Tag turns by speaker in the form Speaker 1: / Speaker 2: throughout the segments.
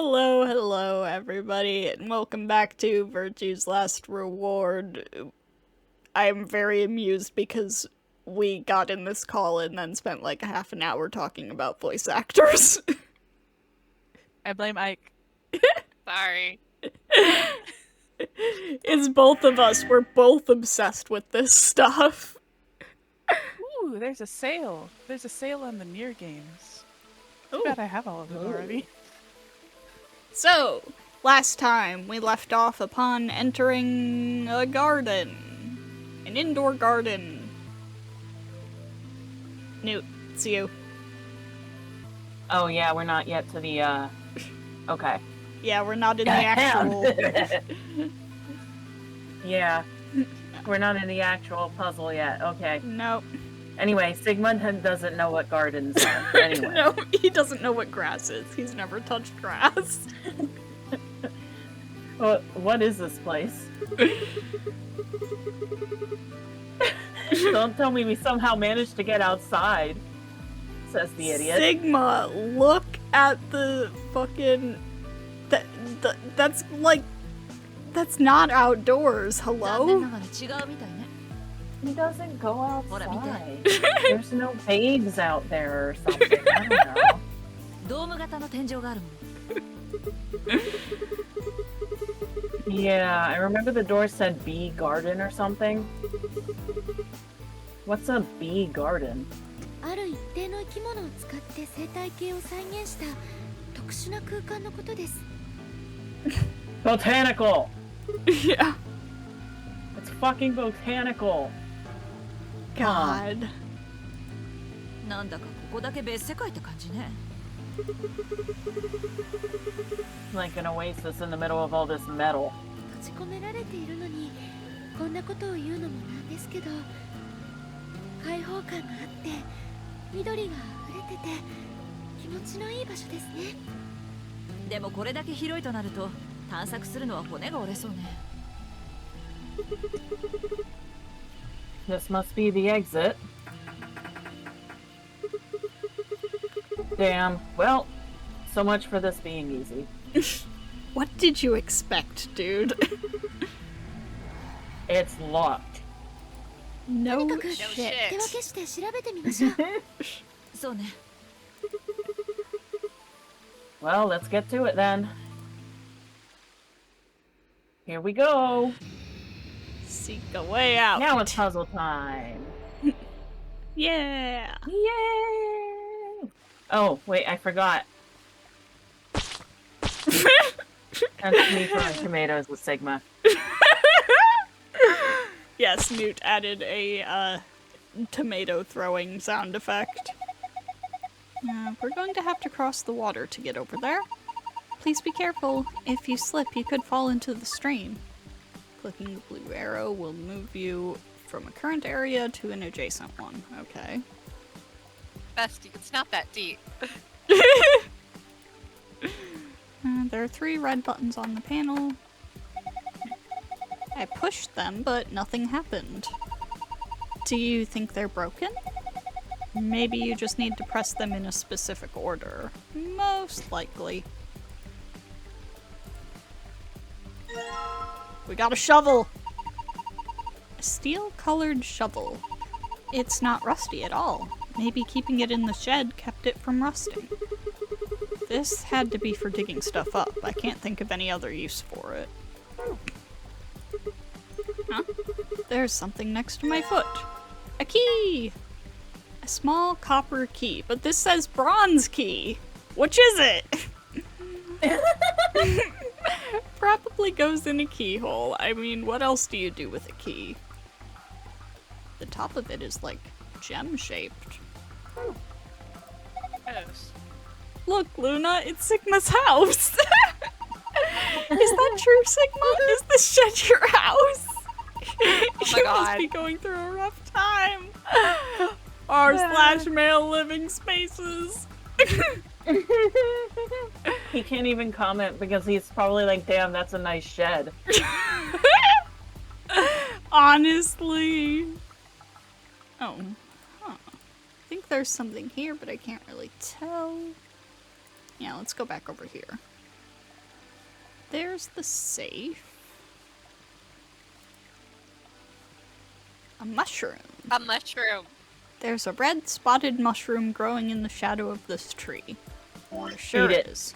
Speaker 1: Hello, hello, everybody, and welcome back to Virtue's Last Reward. I'm very amused because we got in this call and then spent like a half an hour talking about voice actors.
Speaker 2: I blame Ike.
Speaker 3: Sorry.
Speaker 1: It's both of us. We're both obsessed with this stuff.
Speaker 2: Ooh, there's a sale. There's a sale on the Nier games. Too
Speaker 1: Ooh.
Speaker 2: bad I have all of them already.
Speaker 1: So, last time we left off upon entering a garden. An indoor garden. Newt, it's you.
Speaker 4: Oh yeah, we're not yet to the, okay.
Speaker 1: Yeah, we're not in the actual...
Speaker 4: Yeah, we're not in the actual puzzle yet, okay.
Speaker 1: Nope.
Speaker 4: Anyway, Sigmund doesn't know what gardens are, anyway.
Speaker 1: No, he doesn't know what grass is. He's never touched grass.
Speaker 4: What is this place? Don't tell me we somehow managed to get outside, says the idiot.
Speaker 1: Sigma, look at the fucking... That's like... That's not outdoors, hello?
Speaker 4: He doesn't go outside. There's no babes out there or something, I don't know. Yeah, I remember the door said bee garden or something. What's a bee garden? Botanical!
Speaker 1: Yeah.
Speaker 4: It's fucking botanical.
Speaker 1: God.
Speaker 4: Like an oasis in the middle of all this metal. This must be the exit. Damn. Well, so much for this being easy.
Speaker 1: What did you expect, dude?
Speaker 4: It's locked.
Speaker 1: No
Speaker 3: shit.
Speaker 4: Well, let's get to it then. Here we go.
Speaker 1: Seek a way out.
Speaker 4: Now it's puzzle time.
Speaker 1: Yeah.
Speaker 4: Yay! Oh, wait, I forgot. That's me throwing tomatoes with Sigma.
Speaker 1: Yes, Newt added a tomato throwing sound effect. We're going to have to cross the water to get over there. Please be careful. If you slip, you could fall into the stream. Clicking the blue arrow will move you from a current area to an adjacent one. Okay.
Speaker 3: Bestie, it's not that deep.
Speaker 1: There are 3 red buttons on the panel. I pushed them, but nothing happened. Do you think they're broken? Maybe you just need to press them in a specific order. Most likely. We got a shovel! A steel-colored shovel. It's not rusty at all. Maybe keeping it in the shed kept it from rusting. This had to be for digging stuff up. I can't think of any other use for it. Huh? There's something next to my foot. A key! A small copper key, but this says bronze key. Which is it? Probably goes in a keyhole. I mean, what else do you do with a key? The top of it is like gem-shaped.
Speaker 3: Yes.
Speaker 1: Look, Luna, it's Sigma's house! Is that true, Sigma? Is this shed your house? You must be going through a rough time. R/male living spaces.
Speaker 4: He can't even comment because he's probably like, damn, that's a nice shed.
Speaker 1: Honestly. Oh. Huh. I think there's something here, but I can't really tell. Yeah, let's go back over here. There's the safe. A mushroom.
Speaker 3: A mushroom.
Speaker 1: There's a red spotted mushroom growing in the shadow of this tree. There sure
Speaker 4: Eat it.
Speaker 1: is.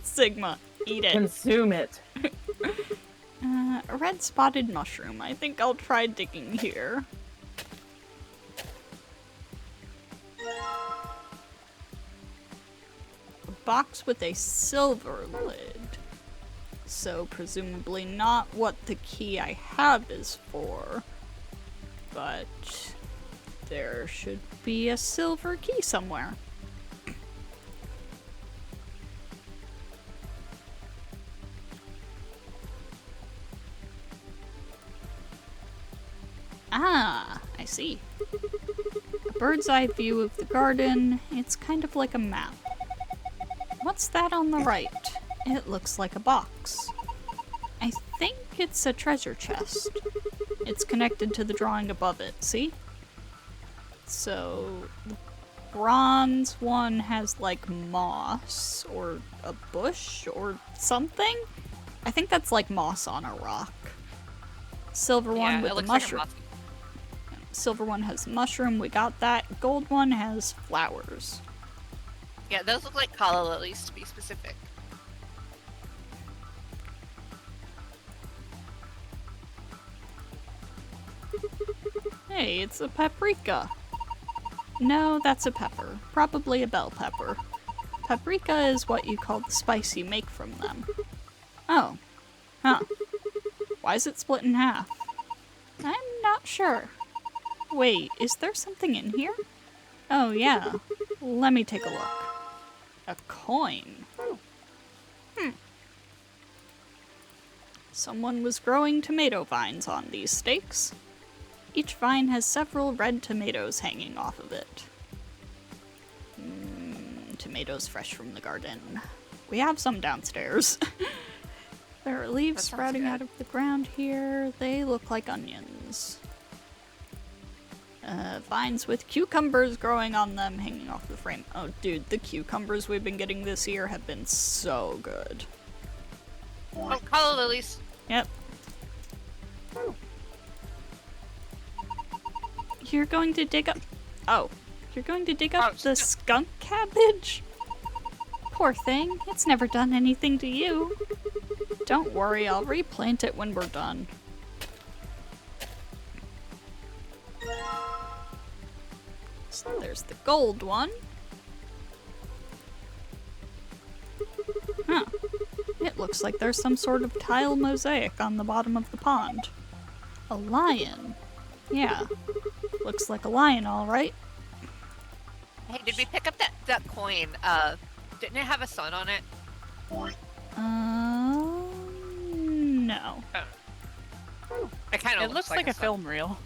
Speaker 1: Sigma, eat it.
Speaker 4: Consume it.
Speaker 1: A red spotted mushroom. I think I'll try digging here. A box with a silver lid. So presumably not what the key I have is for. But there should be a silver key somewhere. Ah, I see. A bird's eye view of the garden. It's kind of like a map. What's that on the right? It looks like a box. I think it's a treasure chest. It's connected to the drawing above it, see? So, the bronze one has like moss or a bush or something? I think that's like moss on a rock. Silver one with
Speaker 3: it
Speaker 1: the
Speaker 3: looks
Speaker 1: mushroom.
Speaker 3: Like a
Speaker 1: Silver one has mushroom, we got that. Gold one has flowers.
Speaker 3: yeah, those look like calla lilies to be specific.
Speaker 1: Hey, it's a paprika. No, that's a pepper. Probably a bell pepper. Paprika is what you call the spice you make from them. Oh. Huh. Why is it split in half? I'm not sure. Wait, is there something in here? Oh, yeah. Let me take a look. A coin. Someone was growing tomato vines on these stakes. Each vine has several red tomatoes hanging off of it. Tomatoes fresh from the garden. We have some downstairs. There are leaves
Speaker 3: That sounds
Speaker 1: sprouting
Speaker 3: good.
Speaker 1: out of the ground here. They look like onions. Vines with cucumbers growing on them hanging off the frame. Oh, dude, the cucumbers we've been getting this year have been so good.
Speaker 3: Oh, calla lilies.
Speaker 1: Yep. You're going to dig up... Oh. You're going to dig up the skunk cabbage? Poor thing. It's never done anything to you. Don't worry, I'll replant it when we're done. So there's the gold one. Huh. It looks like there's some sort of tile mosaic on the bottom of the pond. A lion. Yeah. Looks like a lion, alright.
Speaker 3: Hey, did we pick up that coin? Didn't it have a sun on it?
Speaker 1: No.
Speaker 3: It kind of
Speaker 2: It looks like a
Speaker 3: sun.
Speaker 2: film reel.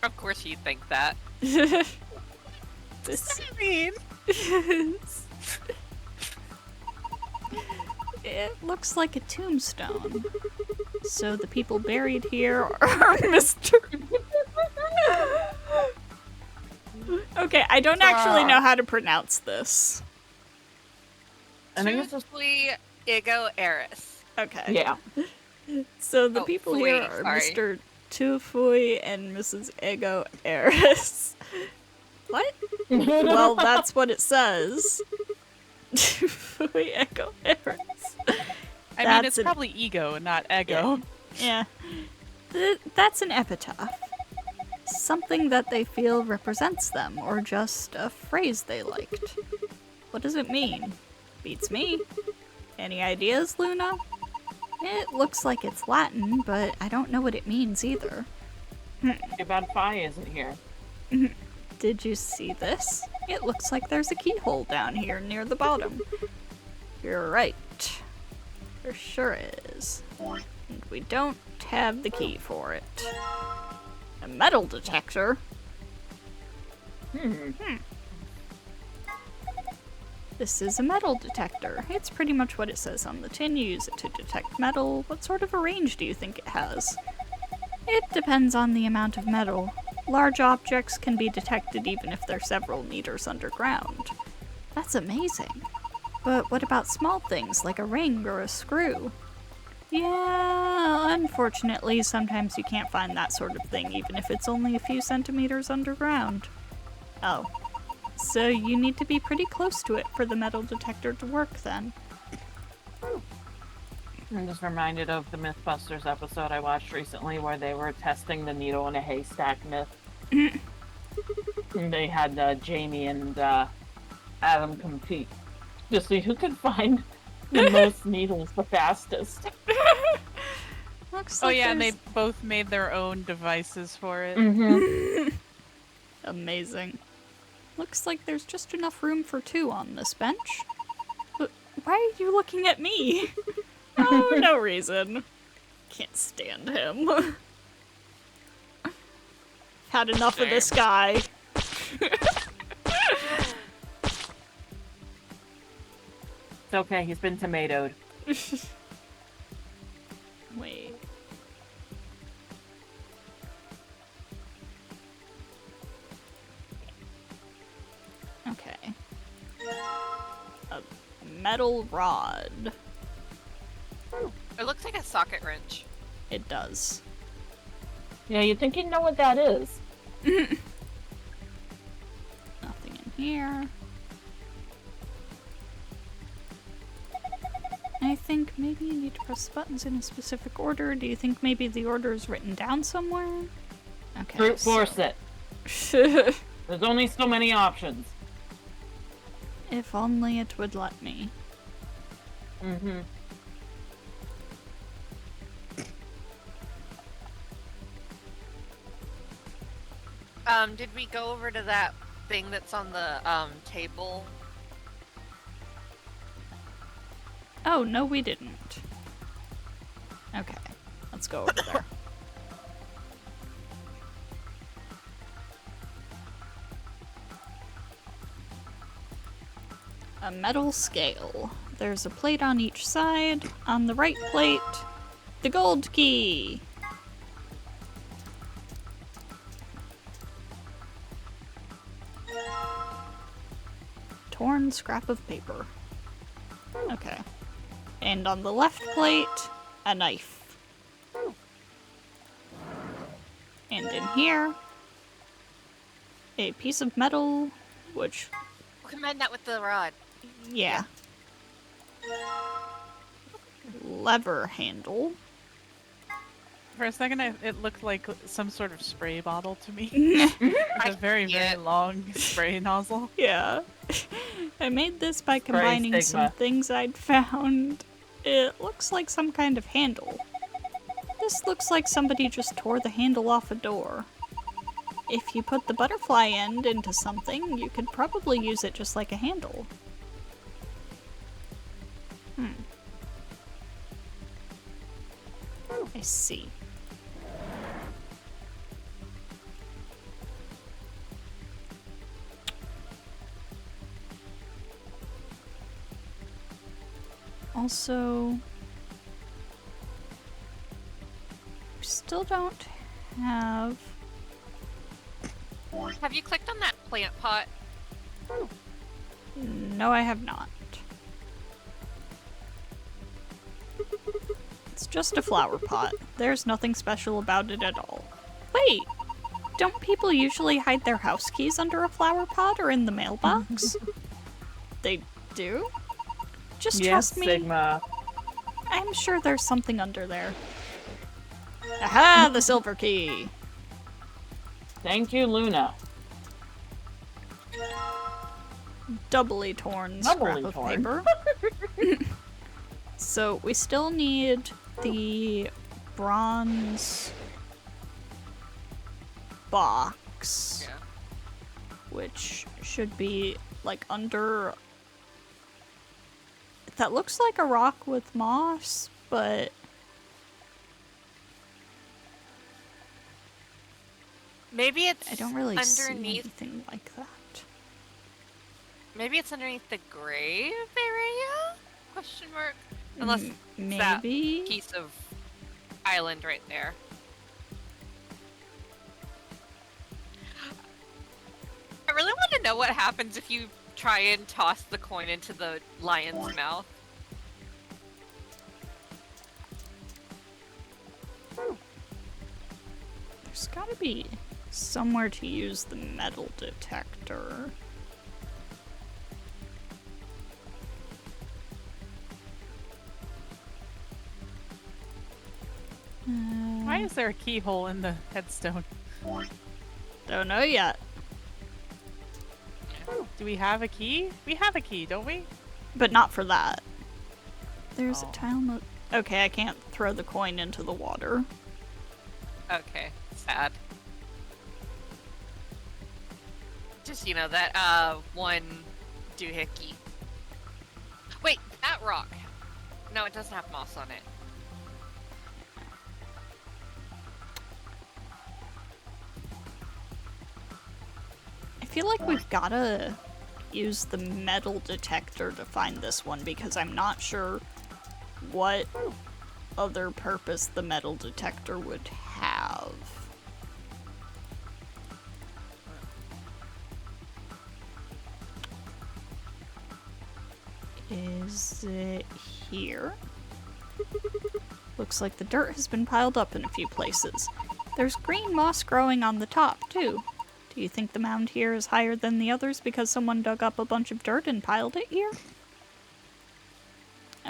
Speaker 3: Of course you'd think that.
Speaker 1: This
Speaker 2: I mean,
Speaker 1: It looks like a tombstone. So the people buried here are Mr. Okay, I don't actually know how to pronounce this.
Speaker 4: I think it's just
Speaker 3: Truthfully, Ego Eris.
Speaker 1: Okay.
Speaker 4: yeah.
Speaker 1: So the
Speaker 3: Oh,
Speaker 1: people
Speaker 3: Fui,
Speaker 1: here are
Speaker 3: sorry.
Speaker 1: Mr. Tufui and Mrs. Ego Eris. What? Well, that's what it says. Tufui Ego Eris.
Speaker 2: I mean,
Speaker 1: That's
Speaker 2: it's
Speaker 1: an-
Speaker 2: probably ego, not ego.
Speaker 1: Yeah. That's an epitaph. Something that they feel represents them, or just a phrase they liked. What does it mean? Beats me. Any ideas, Luna? It looks like it's Latin, but I don't know what it means either.
Speaker 4: Too bad Phi isn't here.
Speaker 1: Did you see this? It looks like there's a keyhole down here near the bottom. You're right. There sure is. And we don't have the key for it. A metal detector? This is a metal detector. It's pretty much what it says on the tin. You use it to detect metal. What sort of a range do you think it has? It depends on the amount of metal. Large objects can be detected even if they're several meters underground. That's amazing. But what about small things like a ring or a screw? Yeah, unfortunately, sometimes you can't find that sort of thing, even if it's only a few centimeters underground. Oh, so you need to be pretty close to it for the metal detector to work then.
Speaker 4: I'm just reminded of the Mythbusters episode I watched recently where they were testing the needle in a haystack myth. And they had Jamie and Adam compete to see who could find the most needles the fastest.
Speaker 1: Looks
Speaker 2: Oh
Speaker 1: like
Speaker 2: yeah, and they
Speaker 1: there's-
Speaker 2: both made their own devices for it.
Speaker 4: Mm-hmm.
Speaker 1: Amazing. Looks like there's just enough room for 2 on this bench. But why are you looking at me? Oh, no reason. Can't stand him. Had enough of this guy.
Speaker 4: It's okay, he's been tomatoed.
Speaker 1: Wait. Okay. A metal rod.
Speaker 3: It looks like a socket wrench.
Speaker 1: It does.
Speaker 4: Yeah, you'd think you'd know what that is.
Speaker 1: Nothing in here. I think maybe you need to press the buttons in a specific order. Do you think maybe the order is written down somewhere? Okay.
Speaker 4: Brute force it. There's only so many options.
Speaker 1: If only it would let me.
Speaker 4: Mm-hmm.
Speaker 3: Did we go over to that thing that's on the table?
Speaker 1: Oh, no, we didn't. Okay, let's go over there. A metal scale. There's a plate on each side. On the right plate, the gold key. Torn scrap of paper. Okay. And on the left plate, a knife. And in here, a piece of metal, which,
Speaker 3: Combine that with the rod.
Speaker 1: yeah. Lever handle.
Speaker 2: For a second, it looked like some sort of spray bottle to me. It's a very, very long spray nozzle.
Speaker 1: Yeah. I made this by
Speaker 4: Spray
Speaker 1: combining some
Speaker 4: stigma.
Speaker 1: things I'd found. It looks like some kind of handle. This looks like somebody just tore the handle off a door. If you put the butterfly end into something, you could probably use it just like a handle. I see. Also, we still don't have...
Speaker 3: Have you clicked on that plant pot?
Speaker 1: No, I have not. It's just a flower pot. There's nothing special about it at all. Wait! Don't people usually hide their house keys under a flower pot or in the mailbox? They do? Just
Speaker 4: Yes,
Speaker 1: trust me.
Speaker 4: Sigma.
Speaker 1: I'm sure there's something under there. Aha! The silver key!
Speaker 4: Thank you, Luna.
Speaker 1: Doubly torn
Speaker 4: Doubly
Speaker 1: scrap of
Speaker 4: torn.
Speaker 1: paper. So we still need the bronze box,
Speaker 3: Yeah.
Speaker 1: which should be like under... That looks like a rock with moss, but...
Speaker 3: Maybe it's
Speaker 1: I don't really see
Speaker 3: underneath.
Speaker 1: anything like that.
Speaker 3: Maybe it's underneath the grave area? Question mark. Unless it's that
Speaker 1: Maybe?
Speaker 3: piece of island right there. I really want to know what happens if you try and toss the coin into the lion's mouth.
Speaker 1: There's gotta be somewhere to use the metal detector.
Speaker 2: Why is there a keyhole in the headstone?
Speaker 1: Don't know yet.
Speaker 2: Do we have a key? We have a key, don't we?
Speaker 1: But not for that. There's
Speaker 2: Oh.
Speaker 1: a tile mo- Okay, I can't throw the coin into the water.
Speaker 3: Okay, sad. Just, that, one doohickey. Wait, that rock. No, it doesn't have moss on it.
Speaker 1: I feel like we've gotta use the metal detector to find this one because I'm not sure what other purpose the metal detector would have. Is it here? Looks like the dirt has been piled up in a few places. There's green moss growing on the top, too. Do you think the mound here is higher than the others because someone dug up a bunch of dirt and piled it here?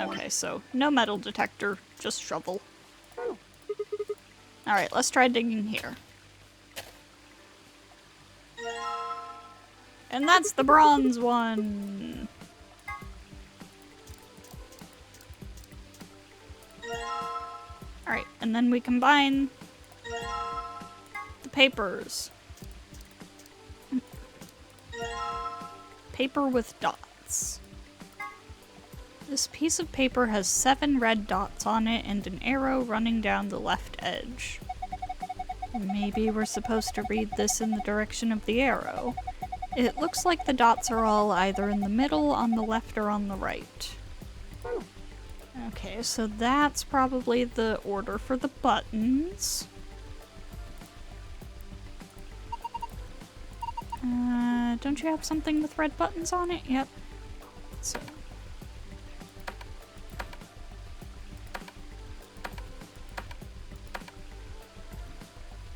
Speaker 1: Okay, so no metal detector, just shovel. Alright, let's try digging here. And that's the bronze one! Alright, and then we combine the papers. Paper with dots. This piece of paper has 7 red dots on it and an arrow running down the left edge. Maybe we're supposed to read this in the direction of the arrow. It looks like the dots are all either in the middle, on the left, or on the right. Okay, so that's probably the order for the buttons. Don't you have something with red buttons on it? Yep. So.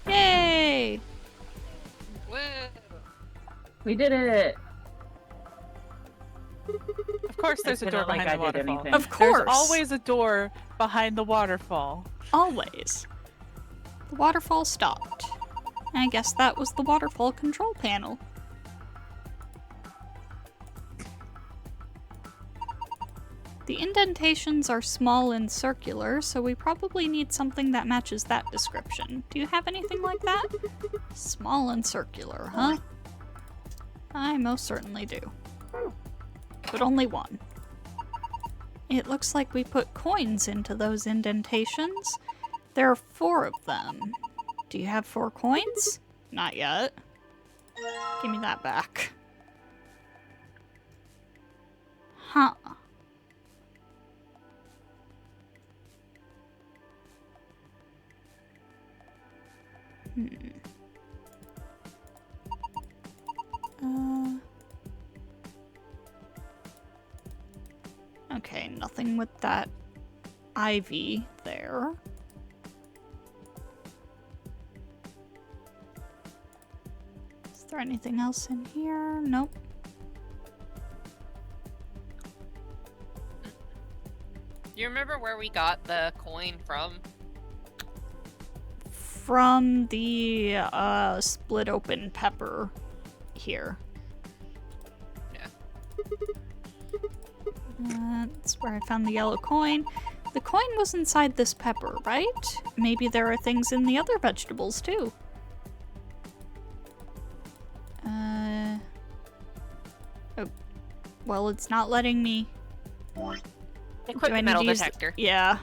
Speaker 1: Yay!
Speaker 3: Woo!
Speaker 4: We did it!
Speaker 2: Of course there's a
Speaker 4: I
Speaker 2: door
Speaker 4: didn't like
Speaker 2: behind the
Speaker 4: I did
Speaker 2: waterfall.
Speaker 4: anything.
Speaker 1: Of course!
Speaker 2: There's always a door behind the waterfall.
Speaker 1: Always. The waterfall stopped. I guess that was the waterfall control panel. The indentations are small and circular, so we probably need something that matches that description. Do you have anything like that? Small and circular, huh? I most certainly do. But only one. It looks like we put coins into those indentations. There are 4 of them. Do you have 4 coins? Not yet. Give me that back. Huh. Okay, nothing with that ivy there. Is there anything else in here? Nope.
Speaker 3: You remember where we got the coin from?
Speaker 1: From the split open pepper here.
Speaker 3: Yeah.
Speaker 1: That's where I found the yellow coin. The coin was inside this pepper, right? Maybe there are things in the other vegetables too. Oh, well, it's not letting me.
Speaker 3: Equip
Speaker 1: Do I
Speaker 3: the
Speaker 1: need
Speaker 3: metal
Speaker 1: to use
Speaker 3: detector.
Speaker 1: Yeah.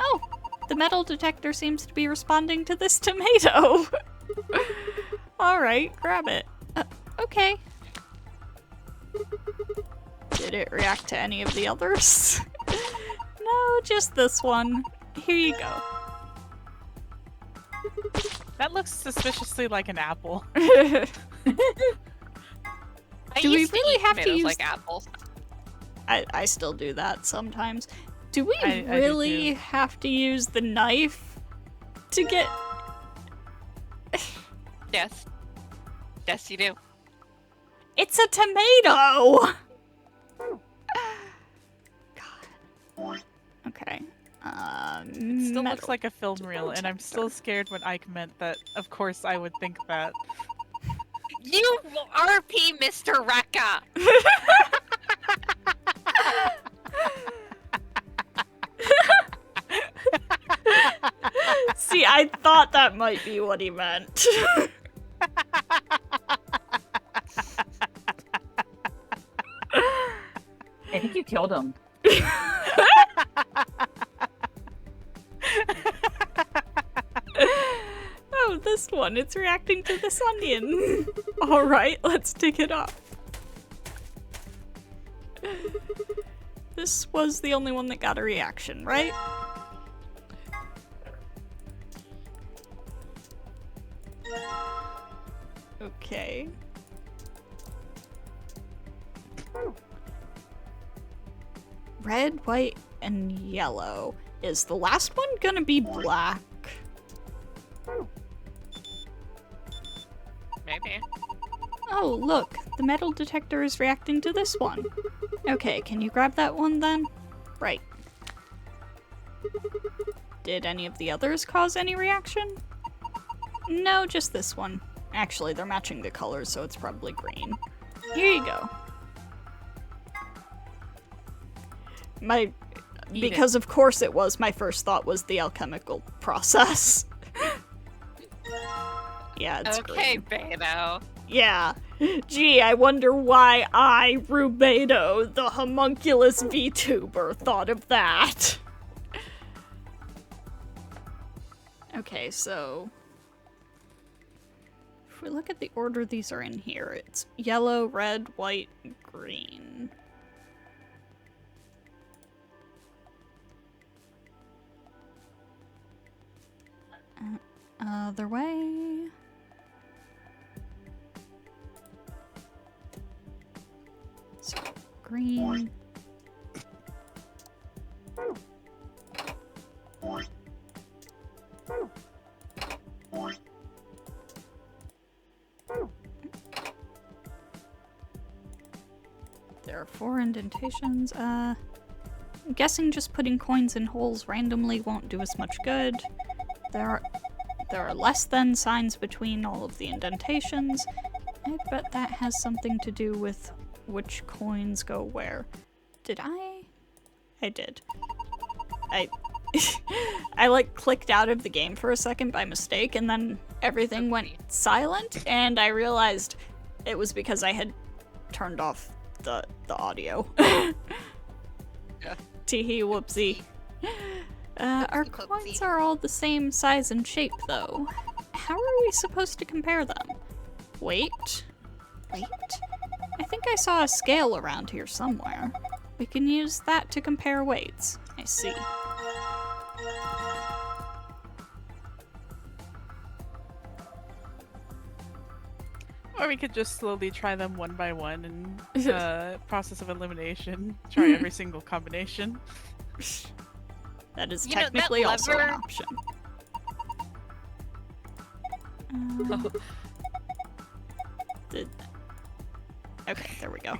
Speaker 1: Oh, the metal detector seems to be responding to this tomato. Alright, grab it. Okay. Did it react to any of the others? No, just this one. Here you go.
Speaker 2: That looks suspiciously like an apple.
Speaker 3: I
Speaker 1: Do we
Speaker 3: used
Speaker 1: really
Speaker 3: eat
Speaker 1: have to
Speaker 3: tomatoes
Speaker 1: use-
Speaker 3: like apples?
Speaker 1: I still do that sometimes. Do we
Speaker 2: I do
Speaker 1: really
Speaker 2: too.
Speaker 1: have to use the knife to get...
Speaker 3: Yes. Yes, you do.
Speaker 1: It's a tomato! God. Okay.
Speaker 2: It still looks like a film reel, and I'm still scared when Ike meant that, of course, I would think that.
Speaker 3: You RP Mr. Rekka!
Speaker 1: See, I thought that might be what he meant.
Speaker 4: I think you killed him.
Speaker 1: Oh, this one. It's reacting to this onion. Alright, let's dig it up. This was the only one that got a reaction, right? Okay. Red, white, and yellow. Is the last one gonna be black?
Speaker 3: Maybe.
Speaker 1: Oh, look, the metal detector is reacting to this one. Okay, can you grab that one then? Right. Did any of the others cause any reaction? No, just this one. Actually, they're matching the colors, so it's probably green. Here you go. Because of course it was, my first thought was the alchemical process. Yeah, it's
Speaker 3: Okay,
Speaker 1: green.
Speaker 3: Beto.
Speaker 1: Yeah. Gee, I wonder why I, Rubedo, the homunculus VTuber, thought of that. Okay, so... if we look at the order these are in here, it's yellow, red, white, green. Other way... so, green. There are 4 indentations. I'm guessing just putting coins in holes randomly won't do us much good. There are less than signs between all of the indentations. I bet that has something to do with which coins go where. Did I? I did. I like clicked out of the game for a second by mistake, and then everything went silent, and I realized it was because I had turned off the audio.
Speaker 3: Yeah.
Speaker 1: Teehee, whoopsie. Our
Speaker 3: Whoopsie.
Speaker 1: coins are all the same size and shape, though. How are we supposed to compare them? Wait. I think I saw a scale around here somewhere. We can use that to compare weights. I see.
Speaker 2: Or we could just slowly try them one by one and process of elimination. Try every single combination.
Speaker 1: That is
Speaker 3: You know, that
Speaker 1: technically also an
Speaker 3: lever-
Speaker 1: option. Okay, there we go.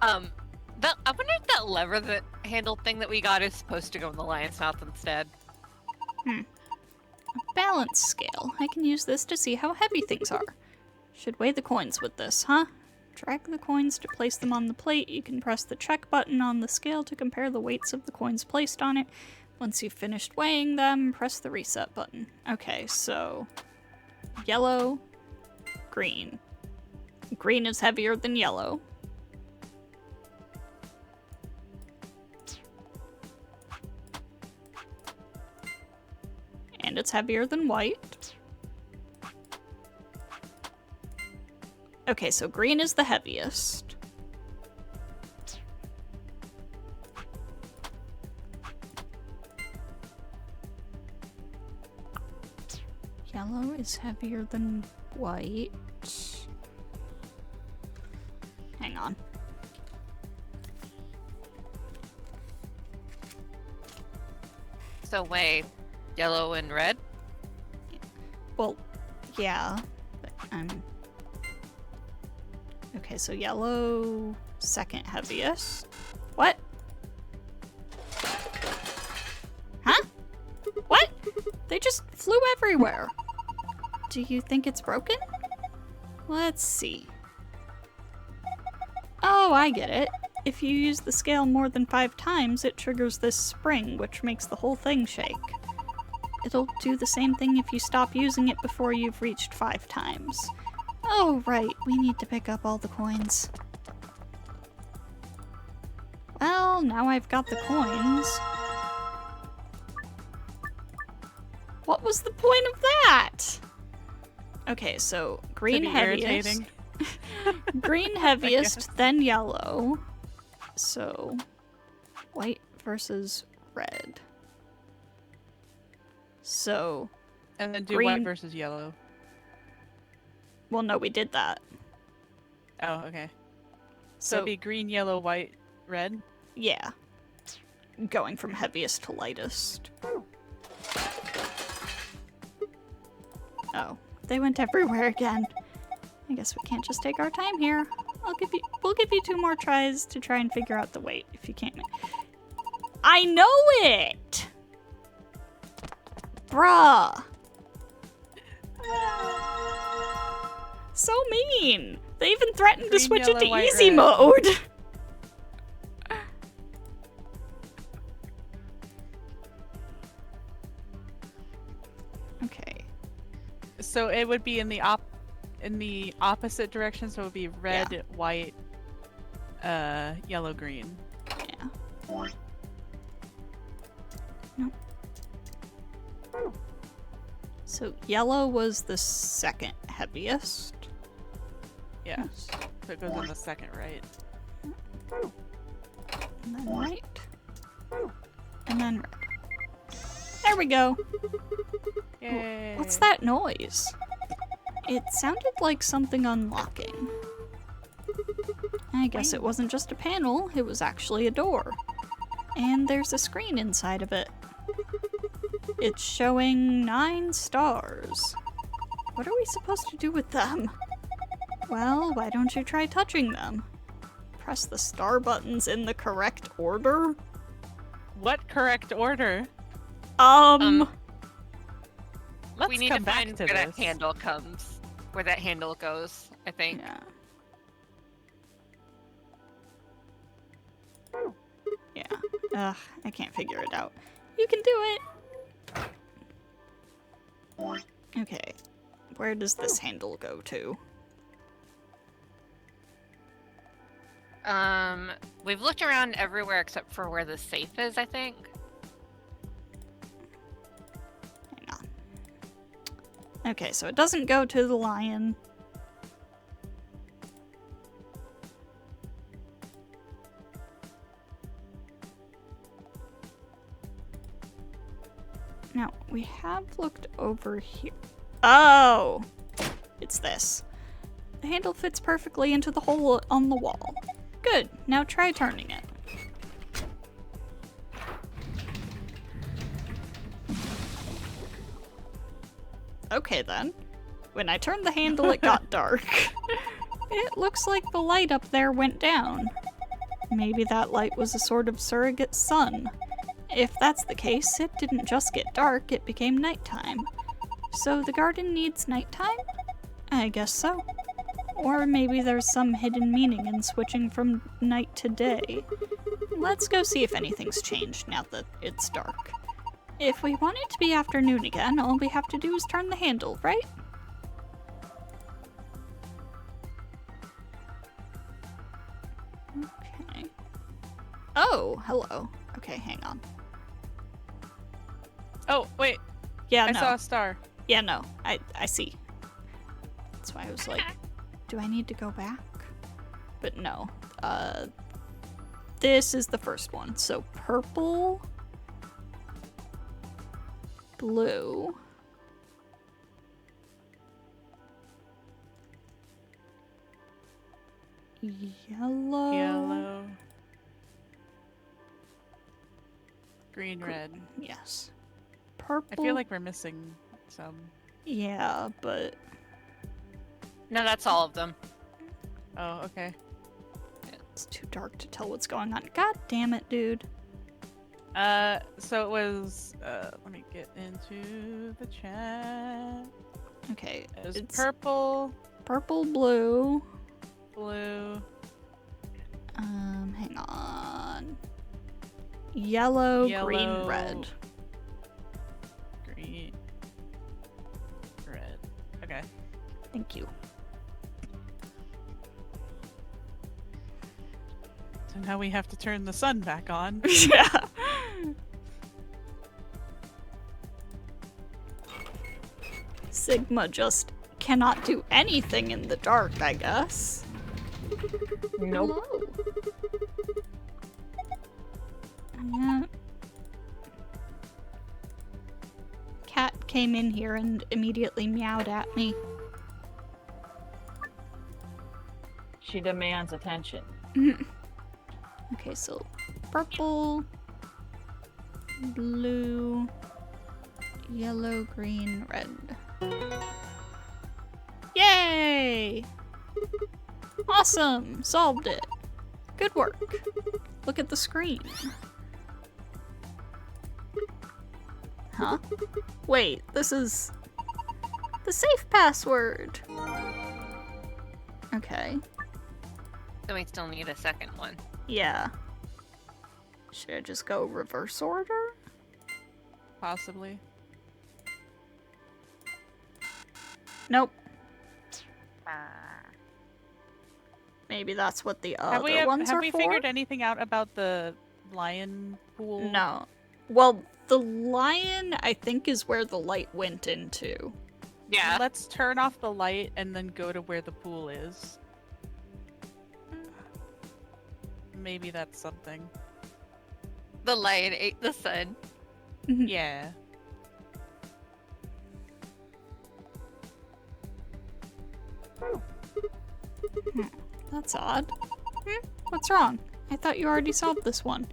Speaker 3: I wonder if that lever that handle thing that we got is supposed to go in the lion's mouth instead.
Speaker 1: A balance scale. I can use this to see how heavy things are. Should weigh the coins with this, huh? Drag the coins to place them on the plate. You can press the check button on the scale to compare the weights of the coins placed on it. Once you've finished weighing them, press the reset button. Okay, so... yellow, green. Green is heavier than yellow. And it's heavier than white. Okay, so green is the heaviest. Yellow is heavier than white. Hang on.
Speaker 3: So wait, yellow and red?
Speaker 1: Well, yeah. But okay, so yellow, second heaviest. What? Huh? What? They just flew everywhere. Do you think it's broken? Let's see. Oh, I get it. If you use the scale more than 5 times, it triggers this spring, which makes the whole thing shake. It'll do the same thing if you stop using it before you've reached 5 times. Oh, right. We need to pick up all the coins. Well, now I've got the coins. What was the point of that? Okay, so green
Speaker 2: To be
Speaker 1: heaviest.
Speaker 2: irritating.
Speaker 1: Green heaviest, then yellow. So, white versus red. So,
Speaker 2: And then do
Speaker 1: Green-
Speaker 2: white versus yellow.
Speaker 1: well, no, we did that.
Speaker 2: Oh, okay. So
Speaker 1: So,
Speaker 2: it'd be green, yellow, white, red.
Speaker 1: yeah. Going from heaviest to lightest. Oh, they went everywhere again. I guess we can't just take our time here. We'll give you 2 more tries to try and figure out the weight if you can't. I know it! Bruh. So mean. They even threatened to
Speaker 2: Green,
Speaker 1: switch
Speaker 2: yellow,
Speaker 1: it to
Speaker 2: white,
Speaker 1: easy
Speaker 2: red.
Speaker 1: mode. Okay.
Speaker 2: So it would be in the opposite direction. So it would be red, white, yellow, green.
Speaker 1: Yeah. No. So yellow was the second heaviest.
Speaker 2: Yeah.
Speaker 1: Yes.
Speaker 2: So it goes on the second right.
Speaker 1: And then white. And then red. There we go.
Speaker 2: Yay.
Speaker 1: What's that noise? It sounded like something unlocking. I guess it wasn't just a panel, it was actually a door. And there's a screen inside of it. It's showing 9 stars. What are we supposed to do with them? Well, why don't you try touching them? Press the star buttons in the correct order?
Speaker 2: What correct order?
Speaker 3: Um,
Speaker 2: Let's
Speaker 3: we need
Speaker 2: come
Speaker 3: to
Speaker 2: back
Speaker 3: find
Speaker 2: to
Speaker 3: where that
Speaker 2: this.
Speaker 3: handle comes. Where that handle goes, I think.
Speaker 1: Yeah. Yeah. Ugh, I can't figure it out. You can do it! Okay. Where does this handle go to?
Speaker 3: We've looked around everywhere except for where the safe is, I think.
Speaker 1: Hang on. Okay, so it doesn't go to the lion. Now, we have looked over here. Oh! It's this. The handle fits perfectly into the hole on the wall. Good, now try turning it. Okay then. When I turned the handle, it got dark. It looks like the light up there went down. Maybe that light was a sort of surrogate sun. If that's the case, it didn't just get dark, it became nighttime. So the garden needs nighttime? I guess so. Or maybe there's some hidden meaning in switching from night to day. Let's go see if anything's changed now that it's dark. If we want it to be afternoon again, all we have to do is turn the handle, right? Okay. Oh, hello. Okay, hang on.
Speaker 2: Oh, wait.
Speaker 1: Yeah,
Speaker 2: I
Speaker 1: no.
Speaker 2: saw a star.
Speaker 1: Yeah, no. I see. That's why I was like, do I need to go back? But no. This is the first one. So purple, blue, Yellow.
Speaker 2: Yellow. Green, red.
Speaker 1: Yes. Purple.
Speaker 2: I feel like we're missing some.
Speaker 1: Yeah, but
Speaker 3: No, that's all of them.
Speaker 2: Oh, okay.
Speaker 1: it's too dark to tell what's going on. God damn it, dude.
Speaker 2: So it was, let me get into the chat.
Speaker 1: Okay,
Speaker 2: It was
Speaker 1: it's
Speaker 2: purple,
Speaker 1: purple, blue.
Speaker 2: blue,
Speaker 1: Hang on. Yellow, green,
Speaker 2: Yellow.
Speaker 1: red.
Speaker 2: green, red. Okay.
Speaker 1: Thank you.
Speaker 2: So now we have to turn the sun back on.
Speaker 1: Yeah. Sigma just cannot do anything in the dark, I guess.
Speaker 4: Nope.
Speaker 1: Yeah. Cat came in here and immediately meowed at me.
Speaker 4: She demands attention.
Speaker 1: Okay, so purple, blue, yellow, green, red. Yay! Awesome! Solved it. Good work. Look at the screen. Huh? Wait, this is the safe password. Okay.
Speaker 3: So we still need a second one.
Speaker 1: Yeah. Should I just go reverse order?
Speaker 2: Possibly.
Speaker 1: Nope. Maybe that's what the other ones
Speaker 2: have
Speaker 1: are
Speaker 2: we
Speaker 1: for?
Speaker 2: figured anything out about the lion pool?
Speaker 1: No. Well, the lion, I think, is where the light went into.
Speaker 3: Yeah.
Speaker 2: Let's turn off the light and then go to where the pool is. Maybe that's something.
Speaker 3: The lion ate the sun.
Speaker 2: Yeah.
Speaker 1: That's odd. What's wrong? I thought you already solved this one.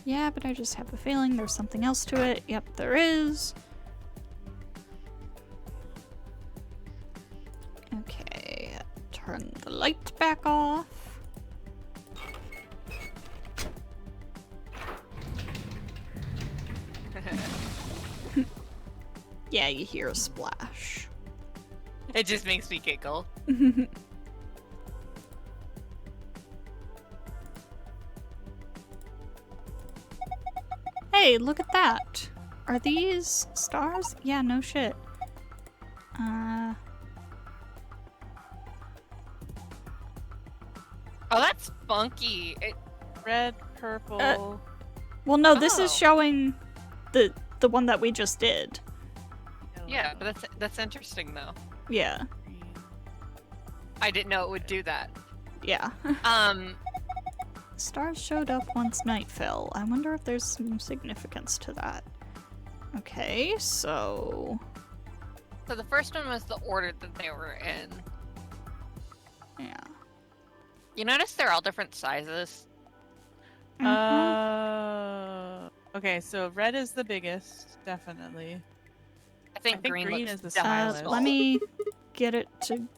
Speaker 1: Yeah, but I just have a feeling there's something else to it. Yep, there is. Okay, turn the light back off. Yeah, you hear a splash.
Speaker 3: It just makes me giggle.
Speaker 1: Hey, look at that. Are these stars? Yeah, no shit.
Speaker 3: Oh, that's funky.
Speaker 2: Red, purple.
Speaker 1: Well, no, this is
Speaker 3: Oh.
Speaker 1: showing the one that we just did.
Speaker 3: Yeah, but that's interesting though.
Speaker 1: Yeah,
Speaker 2: green.
Speaker 3: I didn't know it would do that.
Speaker 1: yeah. Stars showed up once night fell. I wonder if there's some significance to that. Okay, so
Speaker 3: So the first one was the order that they were in.
Speaker 1: yeah.
Speaker 3: You notice they're all different sizes?
Speaker 2: Okay, so red is the biggest, definitely.
Speaker 3: I think,
Speaker 2: I think green
Speaker 3: looks
Speaker 2: is the
Speaker 3: definitely
Speaker 2: smallest.
Speaker 1: Let me get it to.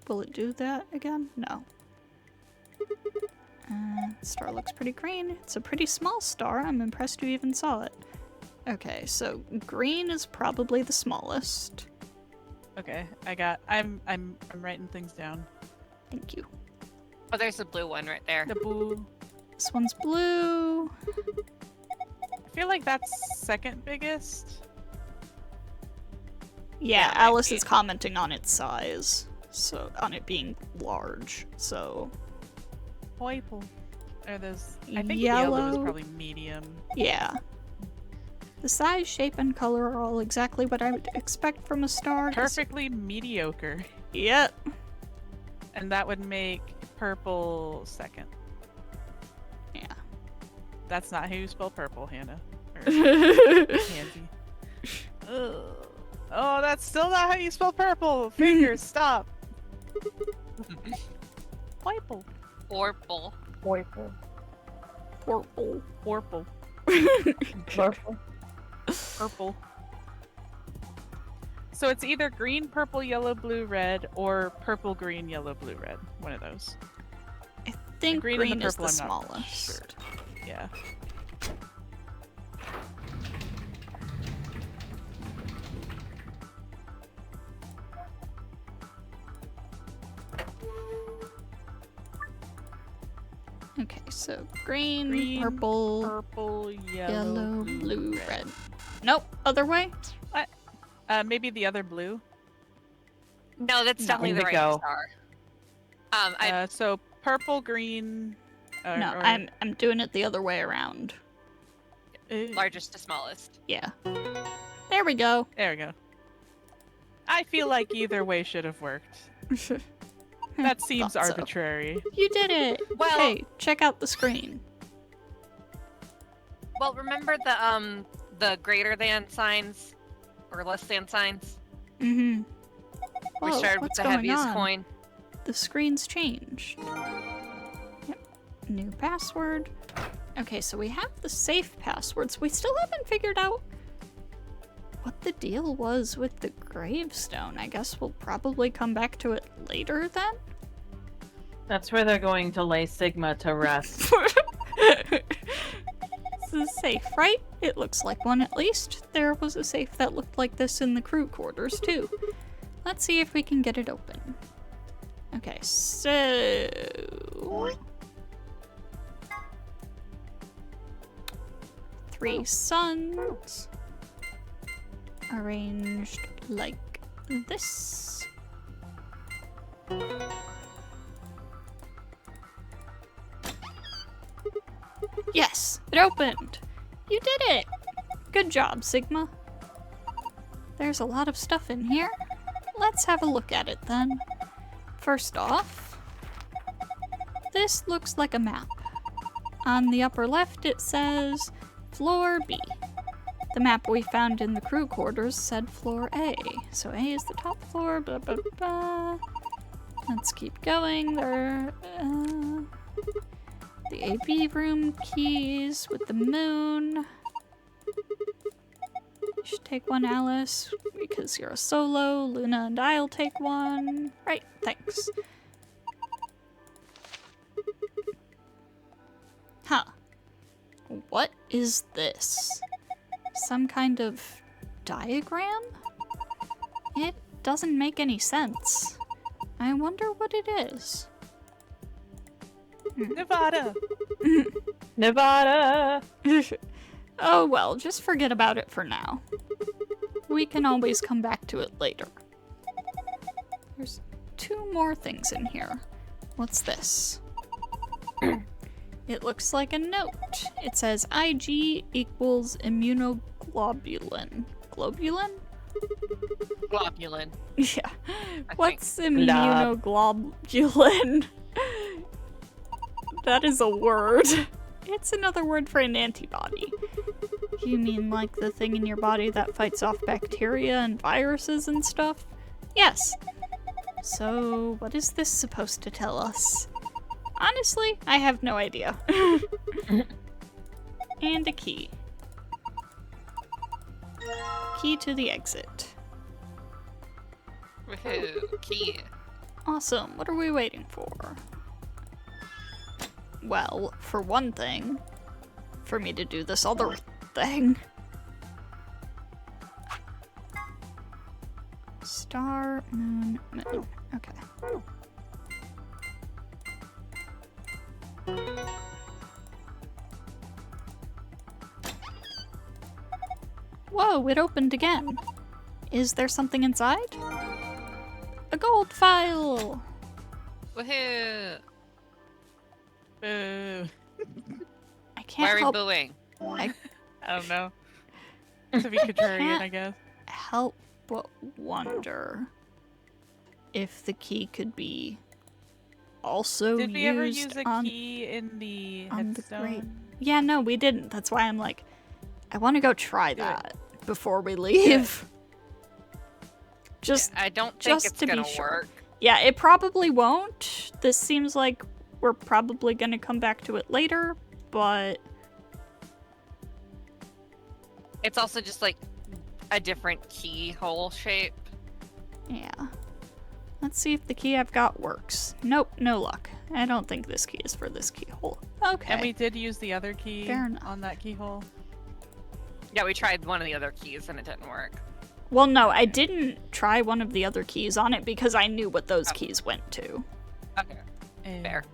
Speaker 1: Will it do that again? No. Star looks pretty green. It's a pretty small star. I'm impressed you even saw it. Okay, so green is probably the smallest.
Speaker 2: Okay, I'm writing things down.
Speaker 1: Thank you.
Speaker 3: Oh, there's the blue one right there.
Speaker 2: The blue.
Speaker 1: This one's blue.
Speaker 2: I feel like that's second biggest.
Speaker 1: Yeah,
Speaker 3: might
Speaker 1: Alice
Speaker 3: be.
Speaker 1: is commenting on its size. So, on it being large. So,
Speaker 2: Purple. Or those. I think yellow is
Speaker 1: Yellow.
Speaker 2: probably medium.
Speaker 1: yeah. The size, shape, and color are all exactly what I would expect from a star.
Speaker 2: Perfectly mediocre.
Speaker 1: Yep.
Speaker 2: And that would make purple second.
Speaker 1: Yeah.
Speaker 2: That's not how you spell purple, Hannah. Or Pansy. Ugh. Oh, that's still not how you spell purple! Fingers, stop! Purple.
Speaker 3: Orple.
Speaker 4: Purple.
Speaker 1: Purple.
Speaker 2: Purple.
Speaker 4: Purple.
Speaker 2: Purple. So it's either green, purple, yellow, blue, red, or purple, green, yellow, blue, red. One of those.
Speaker 1: I think
Speaker 2: green
Speaker 1: green,
Speaker 2: and the
Speaker 1: is
Speaker 2: purple,
Speaker 1: the
Speaker 2: I'm not
Speaker 1: smallest.
Speaker 2: sure. Yeah.
Speaker 1: Okay, so green,
Speaker 2: Green,
Speaker 1: purple,
Speaker 2: Purple,
Speaker 1: yellow,
Speaker 2: blue,
Speaker 1: blue, red. Nope, other way?
Speaker 2: Maybe the other blue.
Speaker 3: No, that's definitely the right
Speaker 4: Indigo.
Speaker 3: star.
Speaker 2: So purple, green.
Speaker 1: No, I'm doing it the other way around.
Speaker 3: Largest to smallest.
Speaker 1: Yeah. There we go.
Speaker 2: There we go. I feel like either way should have worked. That seems
Speaker 1: Thought so.
Speaker 2: arbitrary.
Speaker 1: You did it.
Speaker 3: Well-
Speaker 1: Okay, check out the screen.
Speaker 3: Well, remember the greater than signs or less than signs?
Speaker 1: Mm-hmm.
Speaker 3: We
Speaker 1: Whoa,
Speaker 3: started with
Speaker 1: what's
Speaker 3: the
Speaker 1: going
Speaker 3: heaviest
Speaker 1: on?
Speaker 3: coin.
Speaker 1: The screen's changed. Yep. New password. Okay, so we have the safe passwords. We still haven't figured out what the deal was with the gravestone. I guess we'll probably come back to it later then?
Speaker 4: That's where they're going to lay Sigma to rest.
Speaker 1: This is safe, right? It looks like one at least. There was a safe that looked like this in the crew quarters too. Let's see if we can get it open. Okay, so... Three suns. Arranged like this. Yes, it opened. You did it. Good job, Sigma. There's a lot of stuff in here. Let's have a look at it then. First off, this looks like a map. On the upper left it says Floor B. The map we found in the crew quarters said Floor A. So A is the top floor, blah blah blah. Let's keep going. There the AB room keys with the moon. You should take one, Alice, because you're a solo. Luna and I'll take one. Right, thanks. Huh. What is this? Some kind of diagram? It doesn't make any sense. I wonder what it is.
Speaker 2: Nevada.
Speaker 4: Nevada!
Speaker 1: Oh well, just forget about it for now. We can always come back to it later. There's two more things in here. What's this? It looks like a note. It says IG equals immunoglobulin. Globulin?
Speaker 3: Globulin.
Speaker 1: Yeah.
Speaker 3: I
Speaker 1: What's
Speaker 4: Glob.
Speaker 1: immunoglobulin? That is a word. It's another word for an antibody. You mean like the thing in your body that fights off bacteria and viruses and stuff? Yes. So, what is this supposed to tell us? Honestly, I have no idea. And a key. Key to the exit.
Speaker 3: Woohoo, key.
Speaker 1: Awesome. What are we waiting for? Well, for one thing, for me to do this other thing. Star, moon, moon. Okay. Whoa, it opened again. Is there something inside? A gold file!
Speaker 3: Woohoo!
Speaker 2: Boo.
Speaker 1: I
Speaker 3: Why
Speaker 1: can't
Speaker 3: are we
Speaker 1: help,
Speaker 3: booing?
Speaker 2: I don't know. To be contrarian, I guess.
Speaker 1: help but wonder if the key could be also
Speaker 2: Did we ever
Speaker 1: used
Speaker 2: use a
Speaker 1: on,
Speaker 2: key in the
Speaker 1: on the
Speaker 2: headstone?
Speaker 1: grate. Yeah, no, we didn't. That's why I'm like, I want to go try
Speaker 2: Do it.
Speaker 1: that before we leave. Just
Speaker 3: I don't think
Speaker 1: just
Speaker 3: it's
Speaker 1: to be
Speaker 3: gonna
Speaker 1: sure.
Speaker 3: work.
Speaker 1: Yeah, it probably won't. This seems like we're probably gonna come back to it later, but...
Speaker 3: It's also just like a different keyhole shape.
Speaker 1: Yeah. Let's see if the key I've got works. Nope, no luck. I don't think this key is for this keyhole. Okay.
Speaker 2: And we did use the other key
Speaker 1: Fair enough.
Speaker 2: on that keyhole.
Speaker 3: Yeah, we tried one of the other keys and it didn't work.
Speaker 1: Well, no, I didn't try one of the other keys on it because I knew what those keys went to.
Speaker 3: Okay, fair.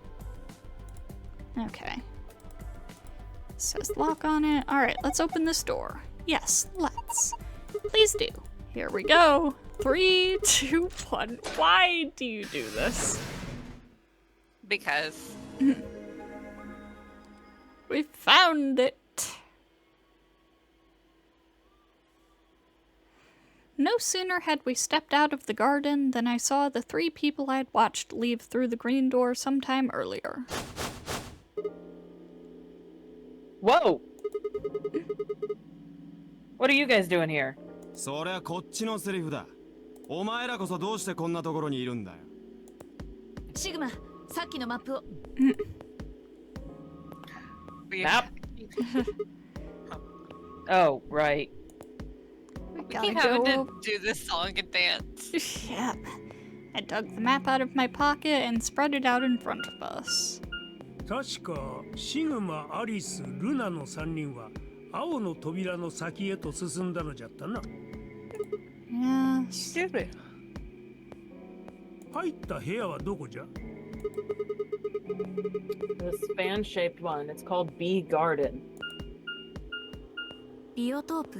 Speaker 1: Okay. Says lock on it. Alright, let's open this door. Yes, let's. Please do. Here we go. 3, 2, 1. Why do you do this?
Speaker 3: Because.
Speaker 1: We found it. No sooner had we stepped out of the garden than I saw the 3 people I'd watched leave through the green door sometime earlier.
Speaker 4: Whoa! What are you guys doing here?
Speaker 5: そりゃこっちのセリフだ。お前らこそどうしてこんなところにいるんだよ。
Speaker 6: シグマ、さっきのマップを。
Speaker 4: Map? Oh, right.
Speaker 3: We
Speaker 1: Gotta
Speaker 3: keep having
Speaker 1: go.
Speaker 3: to do this song and dance.
Speaker 1: Yep. I dug the map out of my pocket and spread it out in front of us.
Speaker 7: 確かシグマ、アリス、ルナの3人は青の扉の先へと進んだのじゃったな。
Speaker 1: Yes.
Speaker 2: Excuse me.
Speaker 7: 入った部屋はどこじゃ？
Speaker 4: This fan-shaped one. It's called Bee Garden.
Speaker 6: ビオトープ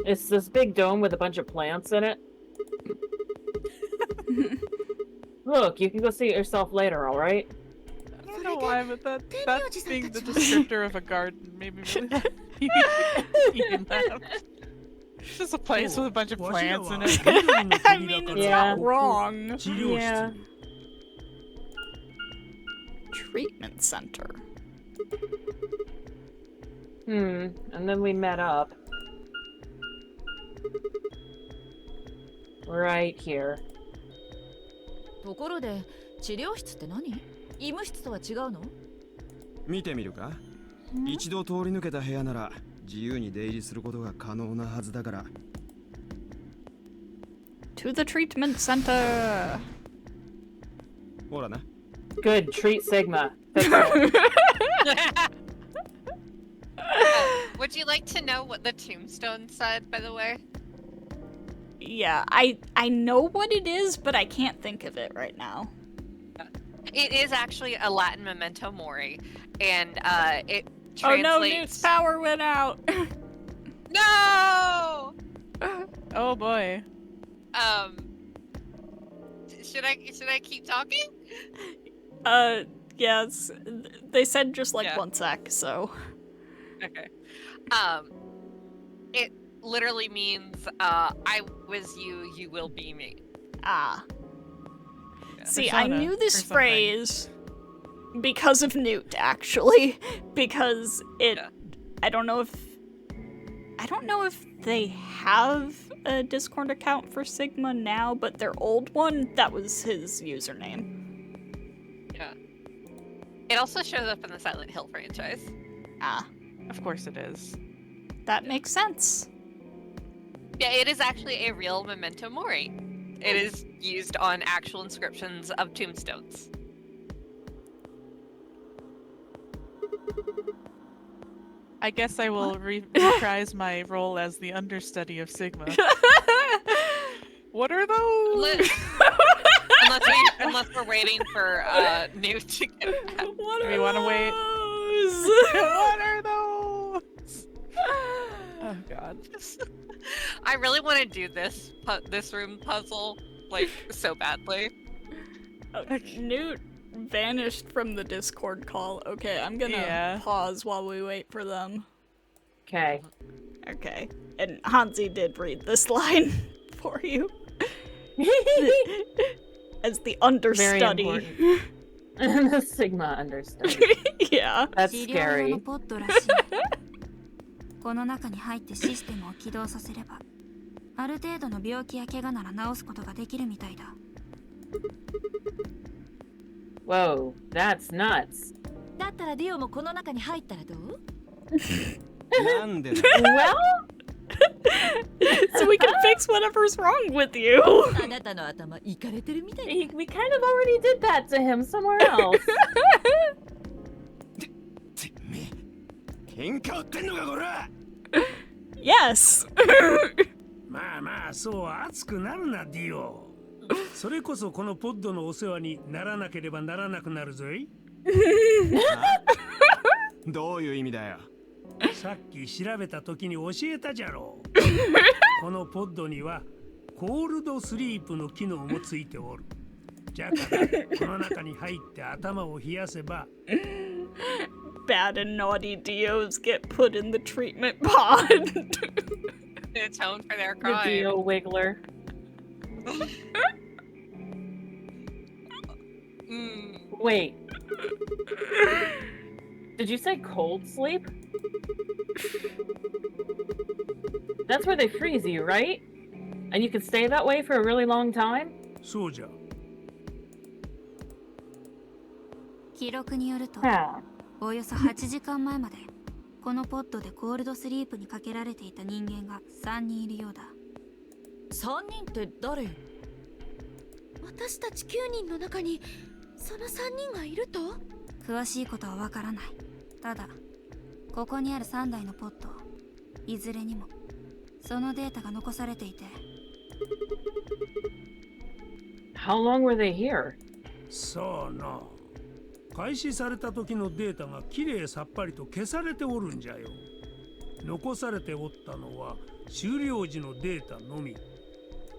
Speaker 4: It's this big dome with a bunch of plants in it. Look, you can go see it yourself later, alright?
Speaker 2: I don't know why, but that's being the descriptor of a garden made me really even laugh. It's just a place with a bunch of plants in it.
Speaker 1: I mean, it's
Speaker 4: Yeah.
Speaker 1: not wrong.
Speaker 7: 治療室。
Speaker 4: Yeah.
Speaker 1: Treatment center.
Speaker 4: And then we met up. Right here.
Speaker 6: ところで治療室って何？医務室とは違うの？
Speaker 5: 見てみるか？一度通り抜けた部屋なら自由に出入りすることが可能なはずだから。
Speaker 1: To the treatment center.
Speaker 5: ほらな。
Speaker 4: Good, treat Sigma.
Speaker 3: Would you like to know what the tombstone said, by the way?
Speaker 1: Yeah, I know what it is, but I can't think of it right now.
Speaker 3: It is actually a Latin memento mori, and it translates...
Speaker 1: Oh no, Newt's power went out.
Speaker 3: No!
Speaker 2: Oh boy.
Speaker 3: Should I keep talking?
Speaker 1: Yes. They said just like
Speaker 3: Yeah.
Speaker 1: 1 sec, so.
Speaker 3: Okay. It literally means, I was you, you will be me.
Speaker 1: Ah. See, I
Speaker 2: Persona
Speaker 1: knew this
Speaker 2: or something.
Speaker 1: phrase because of Newt, actually. Because it...
Speaker 3: Yeah.
Speaker 1: I don't know if they have a Discord account for Sigma now, but their old one, that was his username.
Speaker 3: Yeah. It also shows up in the Silent Hill franchise.
Speaker 1: Ah,
Speaker 2: Of course it is.
Speaker 1: that makes sense.
Speaker 3: Yeah, it is actually a real memento mori. It is used on actual inscriptions of tombstones.
Speaker 2: I guess I will reprise my role as the understudy of Sigma. What are those?
Speaker 3: Unless we're waiting for Newt to get back.
Speaker 1: What
Speaker 2: Do we want to wait?
Speaker 1: those?
Speaker 2: What are those? Oh god.
Speaker 3: I really want to do this room puzzle like so badly.
Speaker 1: Oh, Newt vanished from the Discord call. Okay, I'm gonna
Speaker 2: Yeah.
Speaker 1: pause while we wait for them.
Speaker 4: Okay.
Speaker 1: Okay. And Hansi did read this line for you. As the
Speaker 4: Very
Speaker 1: understudy.
Speaker 4: important. The Sigma understudy.
Speaker 1: Yeah.
Speaker 4: That's
Speaker 6: 治療用
Speaker 4: scary.
Speaker 6: のポットらしい。この中に入ってシステムを起動させれば
Speaker 8: ある程度の病気や怪我なら治すことができるみたいだ。
Speaker 4: Whoa, that's nuts.
Speaker 6: だったらディオもこの中に入ったらどう？
Speaker 5: なんでだ
Speaker 4: Well,
Speaker 1: So we can fix whatever's wrong with you.
Speaker 6: あなたの頭いかれてるみたいだ。
Speaker 4: we kind of already did that to him somewhere else.
Speaker 5: てめえ喧嘩売ってんのかこら
Speaker 1: Yes.
Speaker 7: まあまあ、そう熱くなるな、ディオ。それこそこのポッドのお世話にならなければならなくなるぞい。
Speaker 5: どういう意味だよ
Speaker 7: さっき調べた時に教えたじゃろう。このポッドにはコールドスリープの機能もついておる。じゃからこの中に入って頭を冷やせば
Speaker 1: Bad and naughty Dios get put in the treatment pod.
Speaker 3: Atone for their
Speaker 4: The
Speaker 3: crime.
Speaker 4: Dio Wiggler. Wait. Did you say cold sleep? That's where they freeze you, right? And you can stay that way for a really long time?
Speaker 7: そうじゃ。
Speaker 8: 記録によると
Speaker 4: Huh.
Speaker 8: およそ8時間前までこのポッドでコールドスリープにかけられていた人間が3人いるようだ。
Speaker 6: 3人って誰よ？
Speaker 9: 私たち9人の中にその3人がいると？
Speaker 8: 詳しいことはわからない。ただここにある3台のポッドいずれにもそのデータが残されていて。
Speaker 4: How long were they here?
Speaker 7: そうな。開始された時のデータがきれいさっぱりと消されておるんじゃよ。残されておったのは終了時のデータのみ。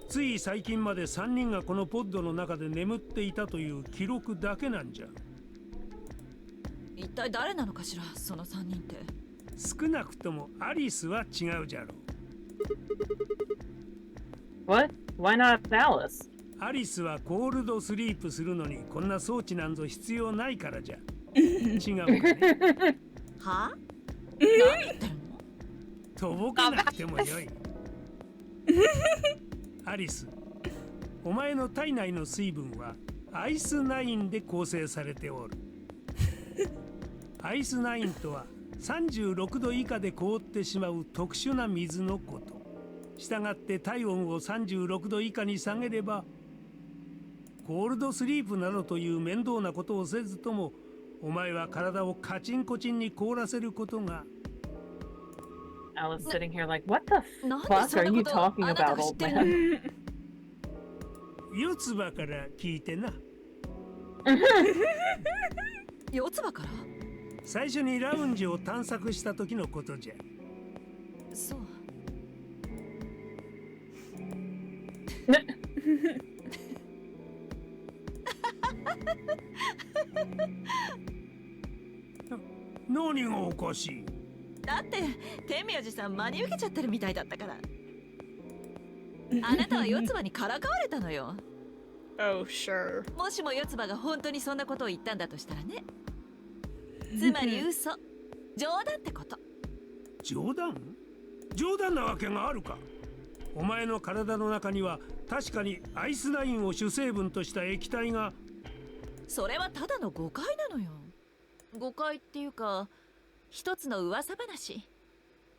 Speaker 7: つい最近まで3人がこのポッドの中で眠っていたという記録だけなんじゃ。
Speaker 6: 一体誰なのかしら、その3人って。
Speaker 7: 少なくともアリスは違うじゃろう。
Speaker 4: What? Why not Alice?
Speaker 7: アリスはコールドスリープするのにこんな装置なんぞ必要ないからじゃ。違うかね。
Speaker 6: は？何言ってるの？
Speaker 7: とぼけなくてもよい。アリス、お前の体内の水分はアイスナインで構成されておる。アイスナインとは36度以下で凍ってしまう特殊な水のこと。したがって体温を36度以下に下げればコールドスリープなどという面倒なことをせずともお前は体をカチンコチンに凍らせることが。
Speaker 4: Alice sitting here like, what the
Speaker 6: なんで
Speaker 4: fuck
Speaker 6: そん
Speaker 4: are
Speaker 6: な
Speaker 4: you
Speaker 6: ことあ
Speaker 4: talking
Speaker 6: なた
Speaker 4: about,
Speaker 6: が知っ
Speaker 4: old
Speaker 6: てる
Speaker 4: man?
Speaker 7: 四つ葉から聞いてな。
Speaker 6: 四つ葉から？
Speaker 7: 最初にラウンジを探索した時のことじゃ。
Speaker 6: そう。
Speaker 7: 何がおかしい？
Speaker 6: だって天明寺さん真に受けちゃってるみたいだったから。あなたは四つ葉にからかわれたのよ。
Speaker 1: Oh, sure.
Speaker 6: もしも四つ葉が本当にそんなことを言ったんだとしたらね。つまり嘘、冗談ってこと。
Speaker 7: 冗談？冗談なわけがあるか。お前の体の中には確かにアイスナインを主成分とした液体が。
Speaker 6: それはただの誤解なのよ。誤解っていうか一つの噂話、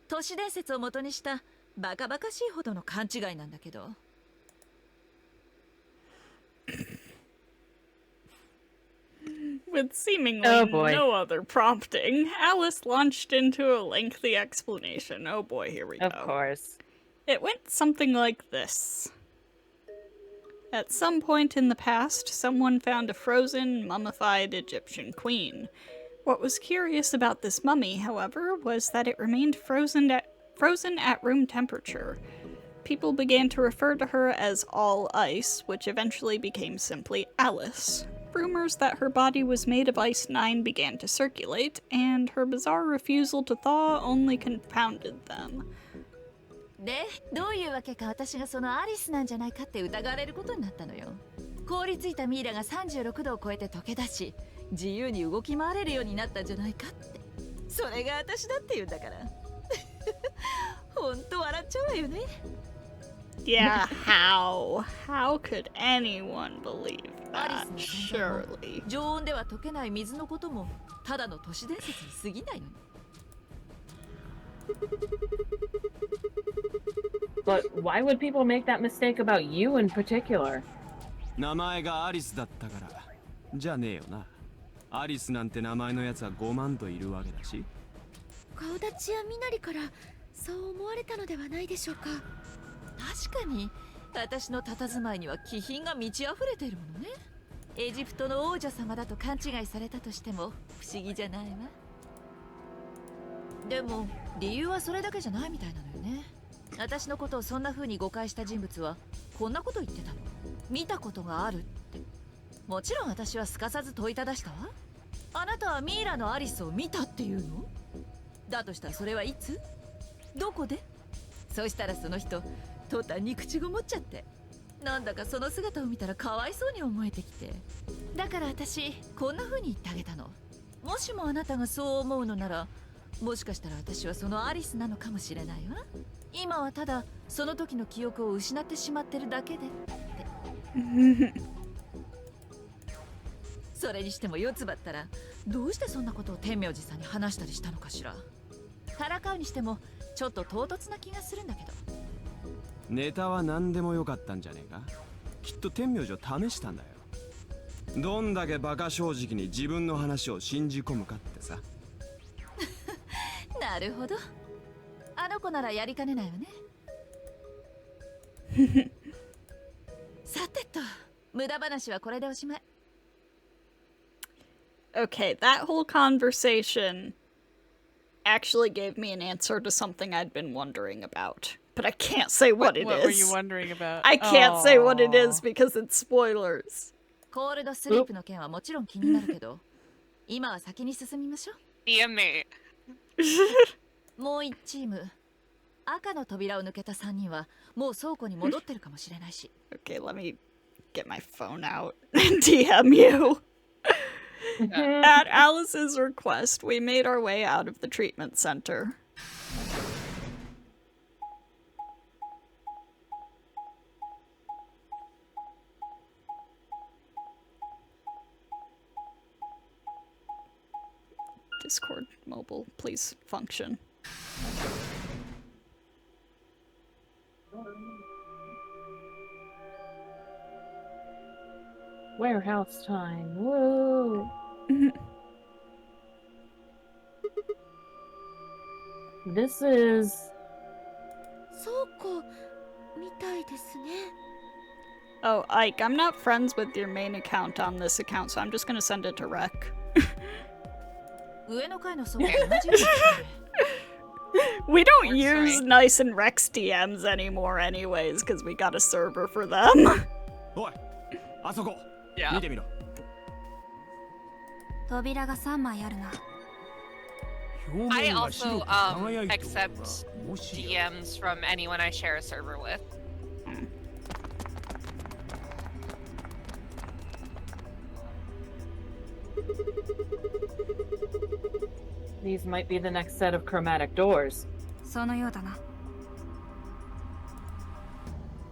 Speaker 6: 都市伝説を元にしたバカバカしいほどの勘違いなんだけど。
Speaker 1: With seemingly
Speaker 4: Oh, boy.
Speaker 1: no other prompting, Alice launched into a lengthy explanation. Oh boy, here we
Speaker 4: Of
Speaker 1: go.
Speaker 4: course.
Speaker 1: It went something like this. At some point in the past, someone found a frozen, mummified Egyptian queen. What was curious about this mummy, however, was that it remained frozen at room temperature. People began to refer to her as All Ice, which eventually became simply Alice. Rumors that her body was made of Ice 9 began to circulate, and her bizarre refusal to thaw only confounded them.
Speaker 6: で、どういうわけか私がそのアリスなんじゃないかって疑われることになったのよ。凍りついたミイラが36度を超えて溶け出し、自由に動き回れるようになったんじゃないかって。それが私だって言うんだから。ほんと笑っちゃうわよね。
Speaker 1: Yeah, how? How could anyone believe that? Surely.
Speaker 6: 常温では溶けない水のこともただの都市伝説に過ぎないのに。
Speaker 4: But why would people make that mistake about you in particular?
Speaker 5: 名前がアリスだったから。じゃねえよな。アリスなんて名前のやつは5万といるわけだし。
Speaker 9: 顔立ちや身なりからそう思われたのではないでしょうか。
Speaker 6: 確かに私の佇まいには気品が満ち溢れているものね。エジプトの王女様だと勘違いされたとしても不思議じゃないわ。でも理由はそれだけじゃないみたいなのよね。私のことをそんな風に誤解した人物はこんなこと言ってたの。見たことがあるって。もちろん私はすかさず問いただしたわ。あなたはミイラのアリスを見たっていうの？だとしたらそれはいつ？どこで？そしたらその人途端に口ごもっちゃって、なんだかその姿を見たらかわいそうに思えてきて、だから私こんな風に言ってあげたの。もしもあなたがそう思うのなら、もしかしたら私はそのアリスなのかもしれないわ。今はただその時の記憶を失ってしまってるだけでってそれにしても四つ葉ったらどうしてそんなことを天明寺さんに話したりしたのかしら。からかうにしてもちょっと唐突な気がするんだけど。
Speaker 5: ネタは何でもよかったんじゃねえか。きっと天明寺を試したんだよ。どんだけバカ正直に自分の話を信じ込むかってさ。
Speaker 6: なるほど。あの子ならやりかねないわね。さてと、無駄話はこれでおしまい。
Speaker 1: Okay, that whole conversation actually gave me an answer to something I'd been wondering about. But I can't say what it is.
Speaker 2: What were you wondering about?
Speaker 1: I can't say what it is because it's spoilers.
Speaker 6: コールドスリープの件はもちろん気になるけど、今は先に進みましょう。
Speaker 3: Damn me.
Speaker 6: もう一チーム。赤の扉を抜けた3人はもう倉庫に戻ってるかもしれないし。
Speaker 1: Okay, let me get my phone out and DM you. At Alice's request, we made our way out of the treatment center. Discord mobile, please function.
Speaker 4: Warehouse time. Woo! This is...
Speaker 9: 倉庫みたいですね。
Speaker 1: Oh, Ike, I'm not friends with your main account on this account, so I'm just gonna send it to Rec.
Speaker 6: 上の階の倉庫と同じようですね。
Speaker 1: We don't use Nice and Rex DMs anymore anyways, because we got a server for them.
Speaker 5: おい、あそこ。
Speaker 3: Yeah.
Speaker 5: 見てみろ。
Speaker 8: 扉が3枚あるな。
Speaker 3: I also accept DMs from anyone I share a server with.
Speaker 4: These might be the next set of chromatic doors.
Speaker 8: そのようだな。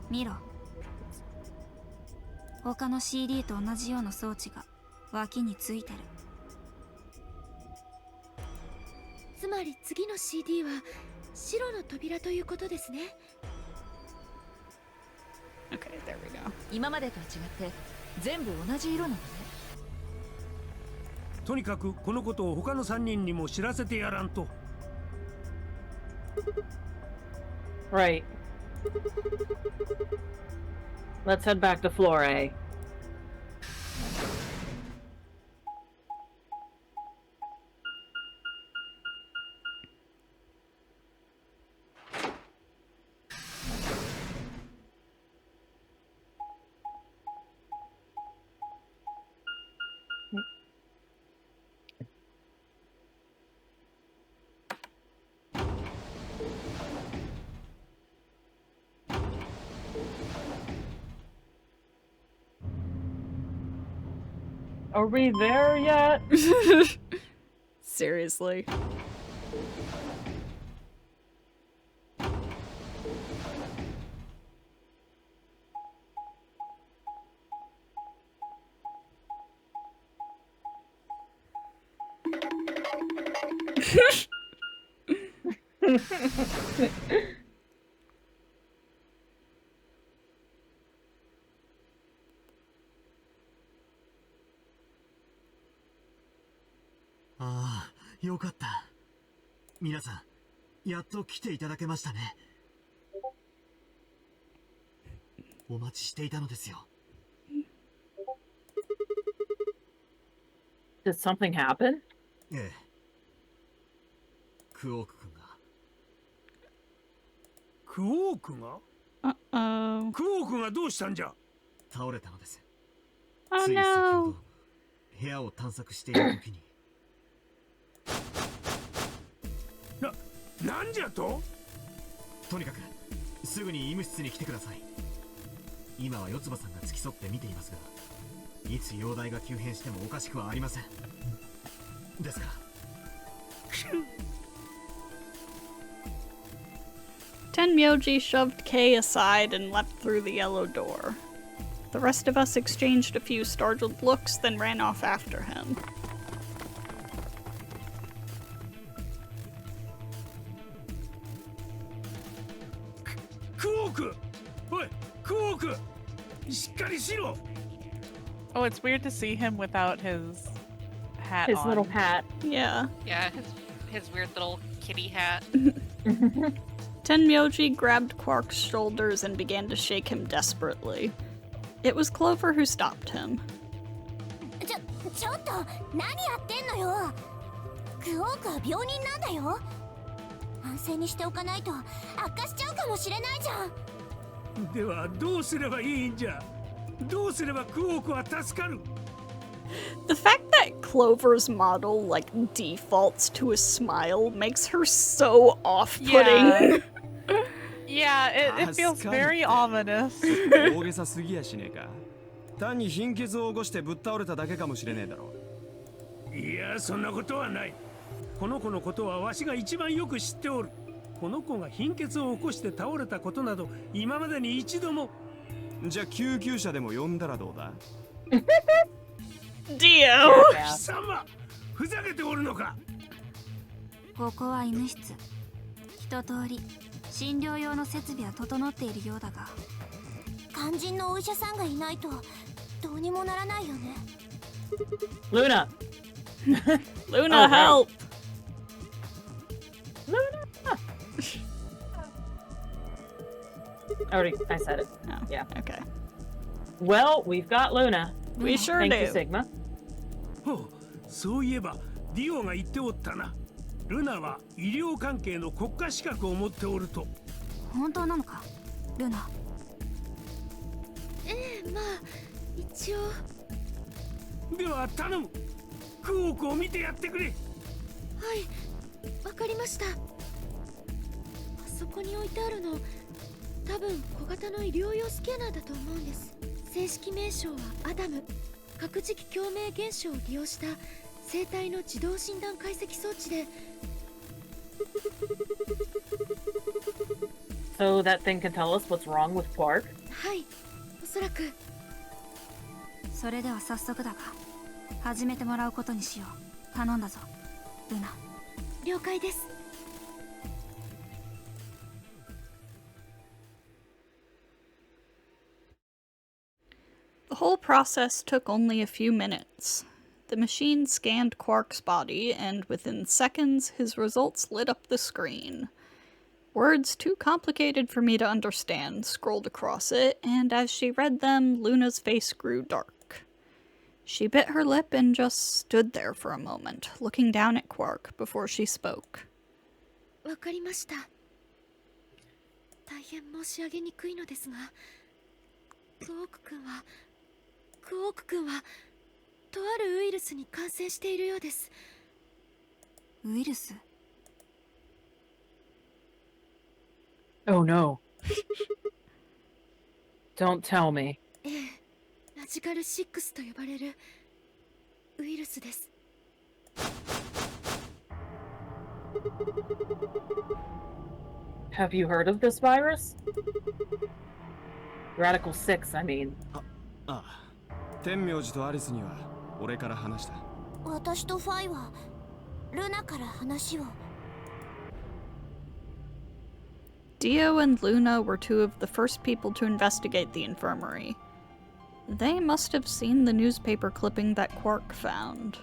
Speaker 8: 見ろ。他の CD と同じような装置が脇についてる。
Speaker 9: つまり次の CD は白の扉ということですね。
Speaker 1: Okay, there we go.
Speaker 6: 今までとは違って全部同じ色なのね。
Speaker 7: とにかくこのことを他の3人にも知らせてやらんと。
Speaker 4: Right. Let's head back to floor A. Are we there yet?
Speaker 1: Seriously.
Speaker 10: ああ、よかった。皆さん、やっと来ていただけましたね。お待ちしていたのですよ。
Speaker 4: Did something happen?
Speaker 10: ええ。クオーク君が。
Speaker 7: クオークが
Speaker 1: Uh-oh.
Speaker 7: クオークがどうしたんじゃ？
Speaker 10: 倒れたのです。
Speaker 1: Oh
Speaker 10: つい先ほ
Speaker 1: no.
Speaker 10: ど、部屋を探索している時に。
Speaker 7: なんじゃと？
Speaker 10: とにかく、すぐに医務室に来てください。今は四葉さんが付き添って見ていますが、いつ容体が急変してもおかしくはありません。ですから。
Speaker 1: Tenmyoji shoved Kei aside and leapt through the yellow door. The rest of us exchanged a few startled looks, then ran off after him.
Speaker 7: クオーク！おい、クオーク！しっかりしろ！
Speaker 2: Oh, it's weird to see him without his hat
Speaker 4: His
Speaker 2: on.
Speaker 4: little hat.
Speaker 1: Yeah.
Speaker 3: Yeah, his weird little kitty hat.
Speaker 1: Tenmyoji grabbed Quark's shoulders and began to shake him desperately. It was Clover who stopped him.
Speaker 9: ちょっと何やってんのよ。クオークは病人なんだよ。安静にしておかないと悪化しちゃうかもしれないじゃん。
Speaker 7: ではどうすればいいんじゃ？どうすればクオークは助かる？
Speaker 1: The fact that Clover's model, like, defaults to a smile makes her so off-putting.
Speaker 2: Yeah, it feels very ominous.
Speaker 5: 大げさすぎやしねえか。単に貧血を起こしてぶっ倒れただけかもしれねえだろ。
Speaker 7: いや、そんなことはない。この子のことはわしが一番よく知っておる。この子が貧血を起こして倒れたことなど今までに一度も。
Speaker 5: じゃあ救急車でも呼んだらどうだ？
Speaker 1: Dio!
Speaker 7: 貴様、ふざけておるのか？
Speaker 8: ここは医務室。一通り診療用の設備は整っているようだが、
Speaker 9: 肝心のお医者さんがいないとどうにもならないよね。
Speaker 4: Luna!
Speaker 1: Luna,
Speaker 4: Oh,
Speaker 1: help!
Speaker 4: I said it.
Speaker 1: Oh,
Speaker 4: Yeah.
Speaker 1: Okay.
Speaker 4: Well, we've got Luna.
Speaker 1: We sure
Speaker 4: Thank you,
Speaker 1: do.
Speaker 4: Sigma.
Speaker 7: ほう、そういえばディオが言っておったな。ルナは医療関係の国家資格を持っておると。
Speaker 8: 本当なのか、ルナ？
Speaker 9: ええ、まあ一応。
Speaker 7: では頼む。クオークを見てやってくれ。
Speaker 9: はい、わかりました。あそこに置いてあるの、多分小型の医療用スキャナーだと思うんです。正式名称はアダム。核磁気共鳴現象を利用した生体の自動診断解析装置で。
Speaker 4: So that thing can tell us what's wrong with Quark?
Speaker 9: はい、おそらく。
Speaker 8: それでは早速だが始めてもらうことにしよう。頼んだぞ、ルナ。
Speaker 9: 了解です。
Speaker 1: The whole process took only a few minutes. The machine scanned Quark's body, and within seconds, his results lit up the screen. Words too complicated for me to understand scrolled across it, and as she read them, Luna's face grew dark. She bit her lip and just stood there for a moment, looking down at Quark before she spoke.
Speaker 9: わかりました。大変申し上げにくいのですが、クオーク君はとあるウイルスに感染しているようです。
Speaker 8: ウイルス？
Speaker 4: Oh no. Don't tell me.
Speaker 9: ええ、ラジカル6と呼ばれるウイルスです。
Speaker 4: Have you heard of this virus? Radical 6, I mean.
Speaker 5: ああ、天明寺とアリスには俺から話した。
Speaker 9: 私とファイは
Speaker 8: ルナから話を。
Speaker 1: Dio and Luna were two of the first people to investigate the infirmary. They must have seen the newspaper clipping that Quark found.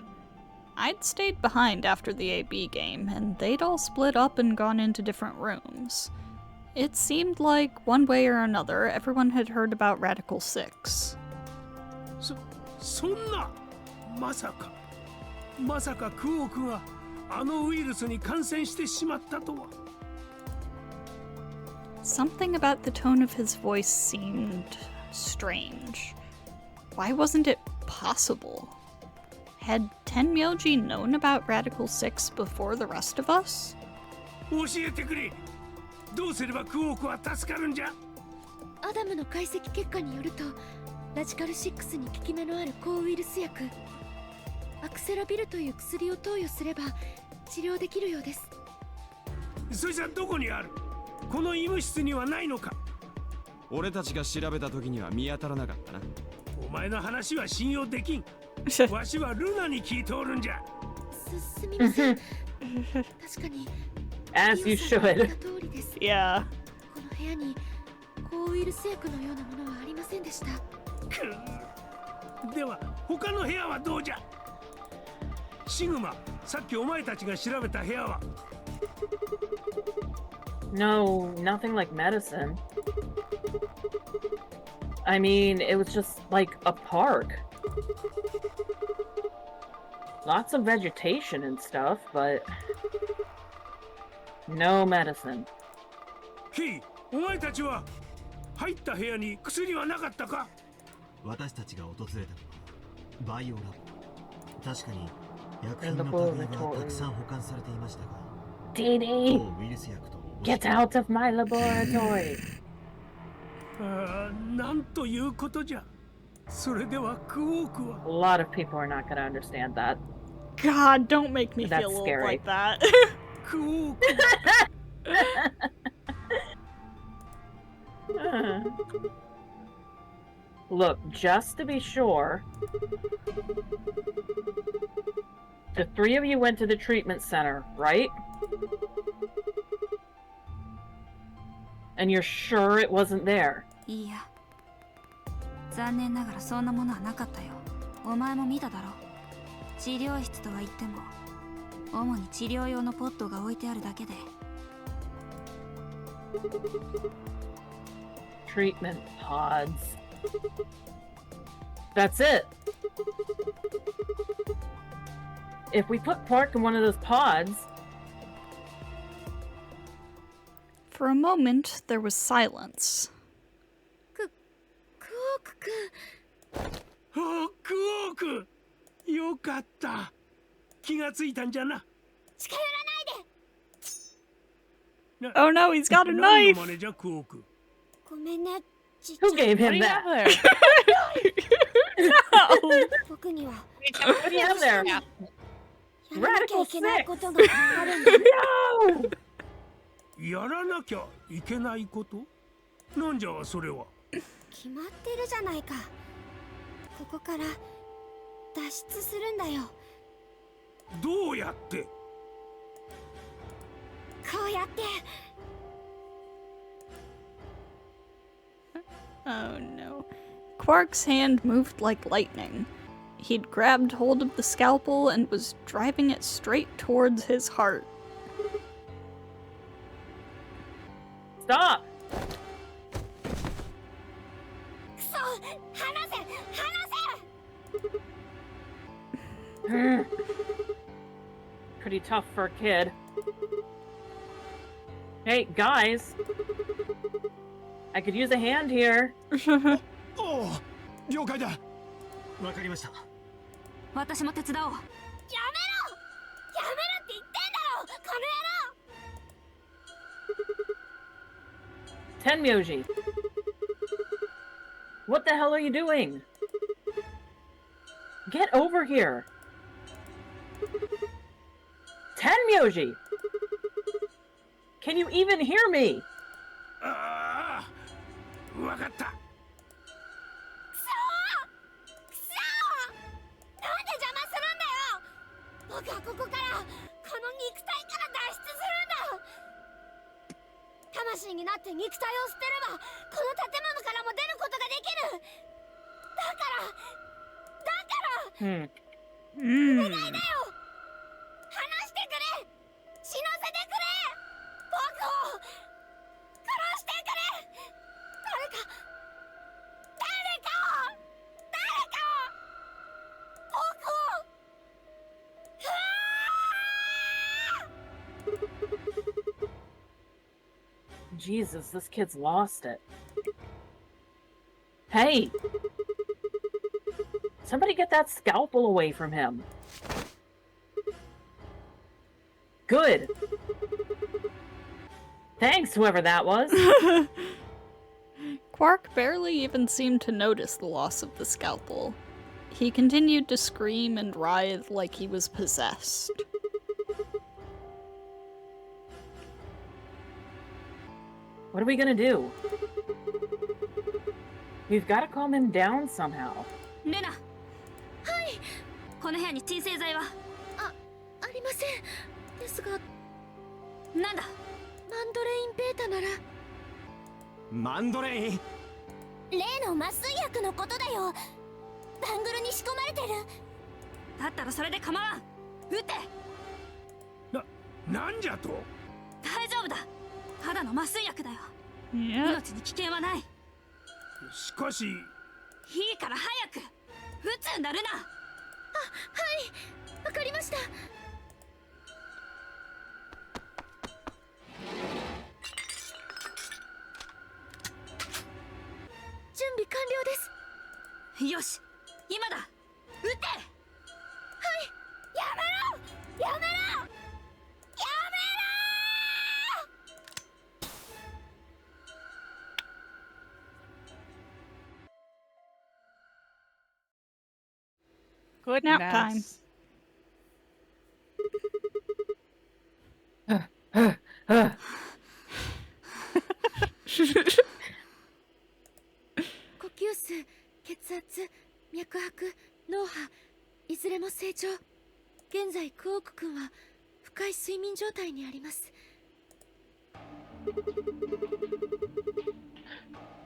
Speaker 1: I'd stayed behind after the AB game, and they'd all split up and gone into different rooms. It seemed like, one way or another, everyone had heard about Radical 6.
Speaker 7: そんなまさかクオークがあのウイルスに感染してしまったとは。
Speaker 1: Something about the tone of his voice seemed strange. Why wasn't it possible? Had Tenmyoji known about Radical 6 before the rest of us?
Speaker 7: 教えてくれ。どうすればクオークは助かるんじゃ。
Speaker 9: アダムの解析結果によると、ラジカル6に効き目のある抗ウイルス薬アクセラビルという薬を投与すれば治療できるようです。
Speaker 7: それじゃどこにある？この医務室にはないのか？
Speaker 5: 俺たちが調べた時には見当たらなかったな。
Speaker 7: お前の話は信用できん。わしはルナに聞いておるんじゃ。
Speaker 9: すみません。確かに
Speaker 4: As you should.
Speaker 9: 通りです。
Speaker 1: Yeah.
Speaker 9: この部屋に抗ウイルス薬のようなものはありませんでした。
Speaker 7: では他の部屋はどうじゃ？シグマ、さっきお前たちが調べた部屋は？
Speaker 4: No, nothing like medicine. I mean, it was just like a park. Lots of vegetation and stuff, but no medicine.
Speaker 7: キイ、お前たちは入った部屋に薬はなかったか？
Speaker 10: 私たちが訪れたのはバイオラボ。確かに薬品の類はたくさん保管されていましたが、
Speaker 4: DD!
Speaker 10: 抗ウイルス薬と
Speaker 4: Get out of my laboratory!
Speaker 7: なんということじゃ。それではクオークは。
Speaker 4: A lot of people are not gonna understand that.
Speaker 1: God, don't make me
Speaker 4: That's
Speaker 1: feel old
Speaker 4: scary.
Speaker 1: like that.
Speaker 7: クオーク。
Speaker 4: Look, just to be sure, the three of you went to the treatment center, right? And you're sure it wasn't there?
Speaker 8: いいや。残念ながらそんなものはなかったよ。お前も見ただろ。治療室とは言っても、主に治療用のポットが置いてあるだけで。
Speaker 4: Treatment pods. That's it. If we put Quark in one of those pods...
Speaker 1: For a moment, there was silence.
Speaker 9: クオーク君。
Speaker 7: お、クオーク。よかった。気がついたんじゃな。
Speaker 8: 近寄らないで。
Speaker 1: Oh no, he's got a
Speaker 7: 何
Speaker 1: knife!
Speaker 7: の真似じゃクオーク。
Speaker 8: ごめんね。ちっ
Speaker 4: Who
Speaker 8: ちゃい。
Speaker 4: gave
Speaker 2: What do
Speaker 4: him
Speaker 2: you have
Speaker 4: that?
Speaker 2: there?
Speaker 8: 僕には
Speaker 4: What do you have there?
Speaker 8: やらなきゃいけないことがあるんだ。
Speaker 4: No!
Speaker 7: やらなきゃいけないこと？なんじゃそれは。
Speaker 8: 決まってるじゃないか。ここから脱出するんだよ。
Speaker 7: どうやって？
Speaker 8: こうやって。
Speaker 1: Oh no. Quark's hand moved like lightning. He'd grabbed hold of the scalpel and was driving it straight towards his heart.
Speaker 4: Stop!
Speaker 8: くそ、離せ、離せ。
Speaker 4: Pretty tough for a kid. Hey, guys! I could use a hand here.
Speaker 10: おお、了解だ。わかりました。
Speaker 8: 私も手伝おう。やめろ。やめろって言ってんだろ、この野郎。
Speaker 4: Tenmyoji! What the hell are you doing? Get over here! Tenmyoji! Can you even hear me?
Speaker 7: ああ、わかった。
Speaker 8: くそー。なんで邪魔するんだよ。僕はここから
Speaker 9: って肉体を捨てればこの建物からも出ることができる。だからお願いだよ。話してくれ。死なせてくれ。僕を殺してくれ。誰か僕を。
Speaker 4: Jesus, this kid's lost it. Hey! Somebody get that scalpel away from him. Good. Thanks, whoever that was.
Speaker 1: Quark barely even seemed to notice the loss of the scalpel. He continued to scream and writhe like he was possessed.
Speaker 4: What are we gonna do? We've gotta calm him down somehow.
Speaker 8: Luna! はい！この部屋に鎮静剤は？
Speaker 9: ありません。ですが。
Speaker 8: なんだ？
Speaker 9: マンドレインベータなら。
Speaker 5: マンドレイン？
Speaker 9: 例の麻酔薬のことだよ。バングルに仕込まれてる。
Speaker 8: だったらそれで構わん。撃って。
Speaker 7: なんじゃと？
Speaker 8: 大丈夫だ。ただの麻酔薬だよ。
Speaker 1: Yep.
Speaker 8: 命に危険はない。
Speaker 7: しかし。
Speaker 8: いいから早く。撃つんだルナ。
Speaker 9: はい、わかりました。準備完了です。
Speaker 8: よし、今だ。撃って。はい、
Speaker 9: やめろ。やめろ。
Speaker 2: Good
Speaker 1: Nap
Speaker 2: night.
Speaker 1: time.
Speaker 9: 呼吸数、血圧、脈拍、脳波、いずれも正常。現在クオーク君は深い睡眠状態にあります。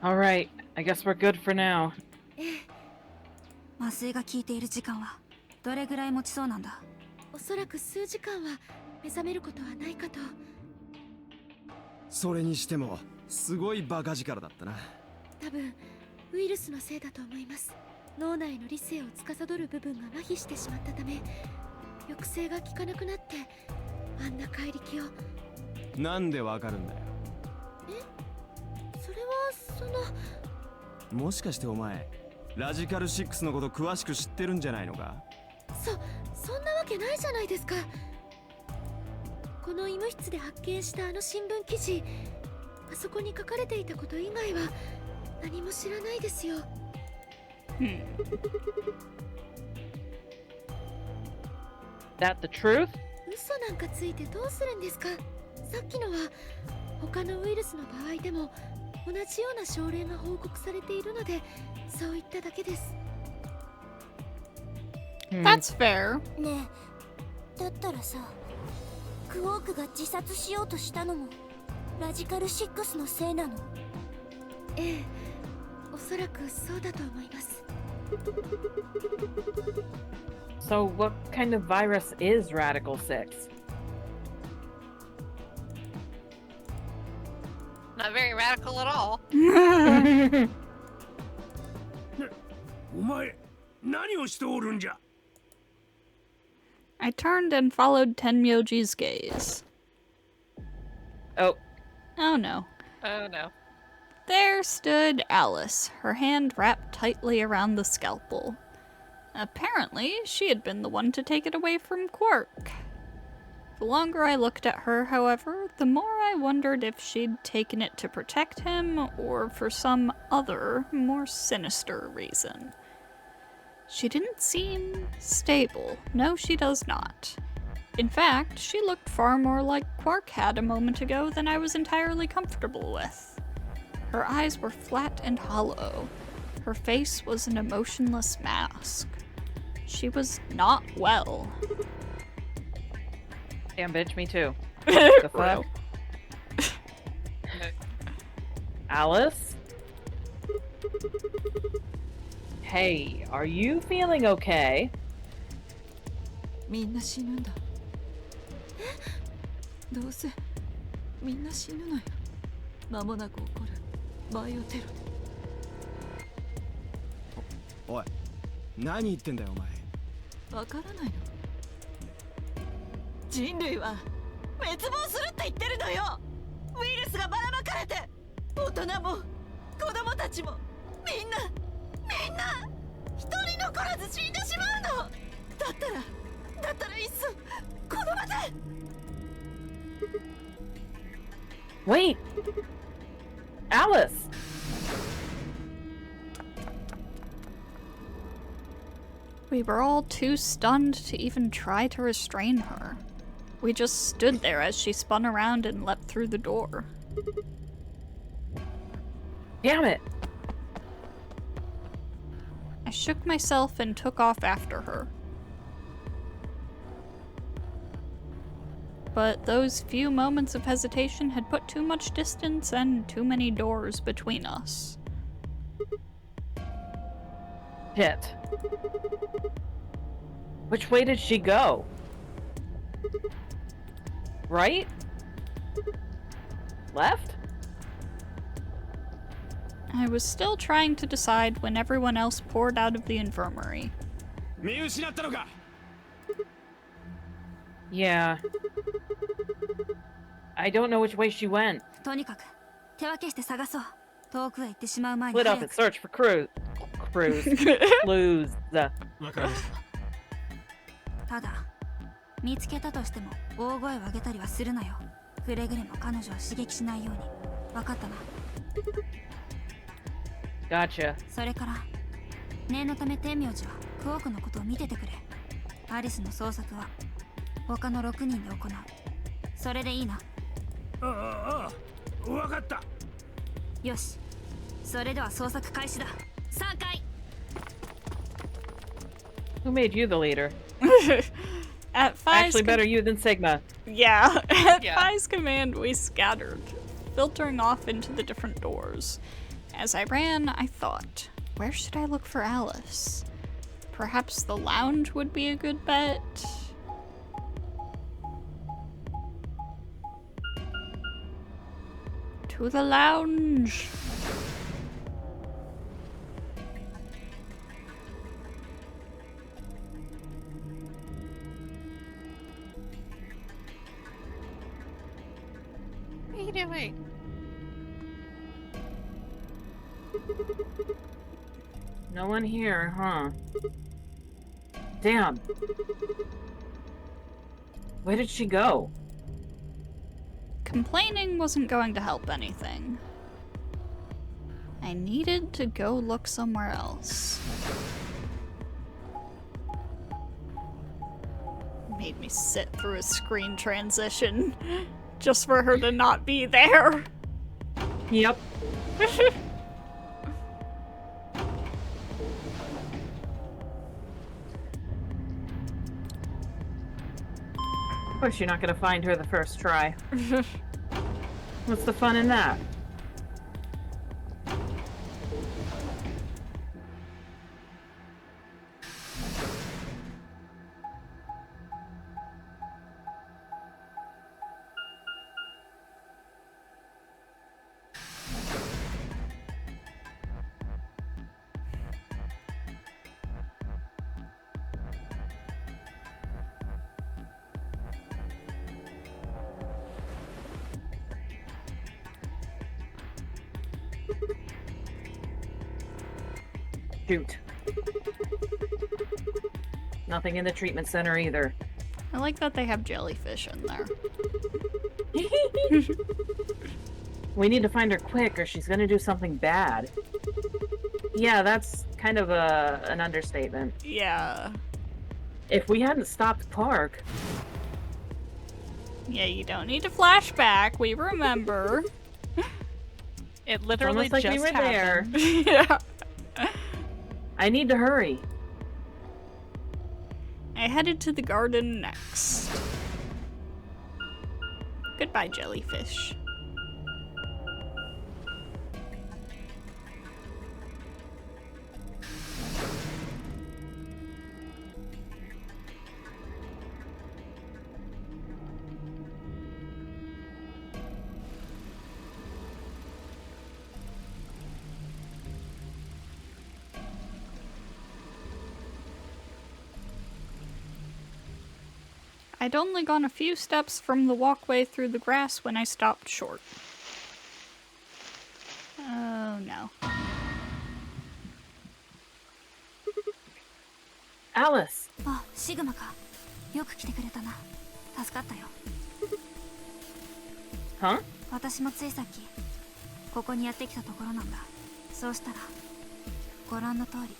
Speaker 4: Alright, I guess we're good for now.
Speaker 8: 麻酔が効いている時間はどれぐらい持ちそうなんだ？
Speaker 9: おそらく数時間は目覚めることはないかと。
Speaker 5: それにしてもすごいバカ力だったな。
Speaker 9: 多分ウイルスのせいだと思います。脳内の理性を司る部分が麻痺してしまったため抑制が効かなくなってあんな怪力を。
Speaker 5: なんでわかるんだよ。
Speaker 9: それは
Speaker 5: もしかしてお前ラジカル6のこと詳しく知ってるんじゃないのか？
Speaker 9: そんなわけないじゃないですか。この医務室で発見したあの新聞記事、あそこに書かれていたこと以外は何も知らないですよ。
Speaker 4: That the truth?
Speaker 9: 嘘なんかついてどうするんですか？さっきのは他のウイルスの場合でも同じような症例が報告されているのでそう言っただけです。
Speaker 1: That's fair.
Speaker 9: ねえ、だったらさ、クォークが自殺しようとしたのもラジカル6のせいなの？ええ、おそらくそうだと思います。
Speaker 4: So what kind of virus is Radical 6?
Speaker 3: Not very radical at all.
Speaker 7: お前、何をしておるんじゃ?
Speaker 1: I turned and followed Tenmyoji's gaze.
Speaker 4: Oh.
Speaker 1: Oh no.
Speaker 3: Oh no.
Speaker 1: There stood Alice, her hand wrapped tightly around the scalpel. Apparently, she had been the one to take it away from Quark. The longer I looked at her, however, the more I wondered if she'd taken it to protect him or for some other, more sinister reason. She didn't seem stable. No, she does not. In fact, she looked far more like Quark had a moment ago than I was entirely comfortable with. Her eyes were flat and hollow. Her face was an emotionless mask. She was not well.
Speaker 4: Damn bitch, me too. The fuck? Alice? Hey, are you feeling okay?
Speaker 6: みんな死ぬんだ。どうせみんな死ぬのよ。間もなく起こるバイオテロで。
Speaker 5: おい、何言ってんだよお前。
Speaker 6: わからないの？人類は滅亡するって言ってるのよ。ウイルスがばらまかれて、大人も子供たちもみんな一人残らず死んでしまうの。だったらいっそこの場で。
Speaker 4: Wait! Alice!
Speaker 1: We were all too stunned to even try to restrain her. We just stood there as she spun around and leapt through the door.
Speaker 4: Damn it!
Speaker 1: I shook myself and took off after her. But those few moments of hesitation had put too much distance and too many doors between us.
Speaker 4: Shit. Which way did she go? Right? Left?
Speaker 1: I was still trying to decide when everyone else poured out of the infirmary.
Speaker 4: Yeah. I don't know which way she went.
Speaker 8: とにかく手分けして探そう。遠くへ行ってしまう前に
Speaker 4: Split
Speaker 8: 早
Speaker 4: up
Speaker 8: く
Speaker 4: and search for clues.
Speaker 10: わかりました。
Speaker 8: ただ見つけたとしても大声を上げたりはするなよ。くれぐれも彼女を刺激しないように。分かったな。
Speaker 4: Gotcha.
Speaker 8: それから念のため天明寺はクオークのことを見ててくれ。アリスの捜索は他の6人で行う。それでいいな。
Speaker 7: ああ、わかった。
Speaker 8: よし、それでは捜索開始だ。3回。
Speaker 4: Who made you the leader?
Speaker 1: At Fi's
Speaker 4: Actually, better you than Sigma.
Speaker 1: Yeah, at
Speaker 3: Yeah.
Speaker 1: Fi's command, we scattered, filtering off into the different doors. As I ran, I thought, where should I look for Alice? Perhaps the lounge would be a good bet? To the lounge!
Speaker 3: What are you doing?
Speaker 4: No one here, huh? Damn. Where did she go?
Speaker 1: Complaining wasn't going to help anything. I needed to go look somewhere else. Made me sit through a screen transition just for her to not be there.
Speaker 4: Yep. Of course, you're not gonna find her the first try. What's the fun in that? Shoot. Nothing in the treatment center either.
Speaker 1: I like that they have jellyfish in there.
Speaker 4: We need to find her quick or she's gonna do something bad. Yeah, that's kind of an understatement.
Speaker 1: Yeah.
Speaker 4: If we hadn't stopped Quark...
Speaker 1: Yeah, you don't need to flashback. We remember.
Speaker 2: It literally
Speaker 4: Almost like
Speaker 2: just
Speaker 4: we were
Speaker 2: happened.
Speaker 4: there.
Speaker 1: Yeah.
Speaker 4: I need to hurry.
Speaker 1: I headed to the garden next. Goodbye, jellyfish. I'd only gone a few steps from the walkway through the grass when I stopped short. Oh no.
Speaker 4: Alice!
Speaker 8: あ、シグマか。よく来てくれたな。助かったよ。
Speaker 4: Huh?
Speaker 8: 私もついさっき、ここにやってきたところなんだ。そうしたら、ご覧の通り、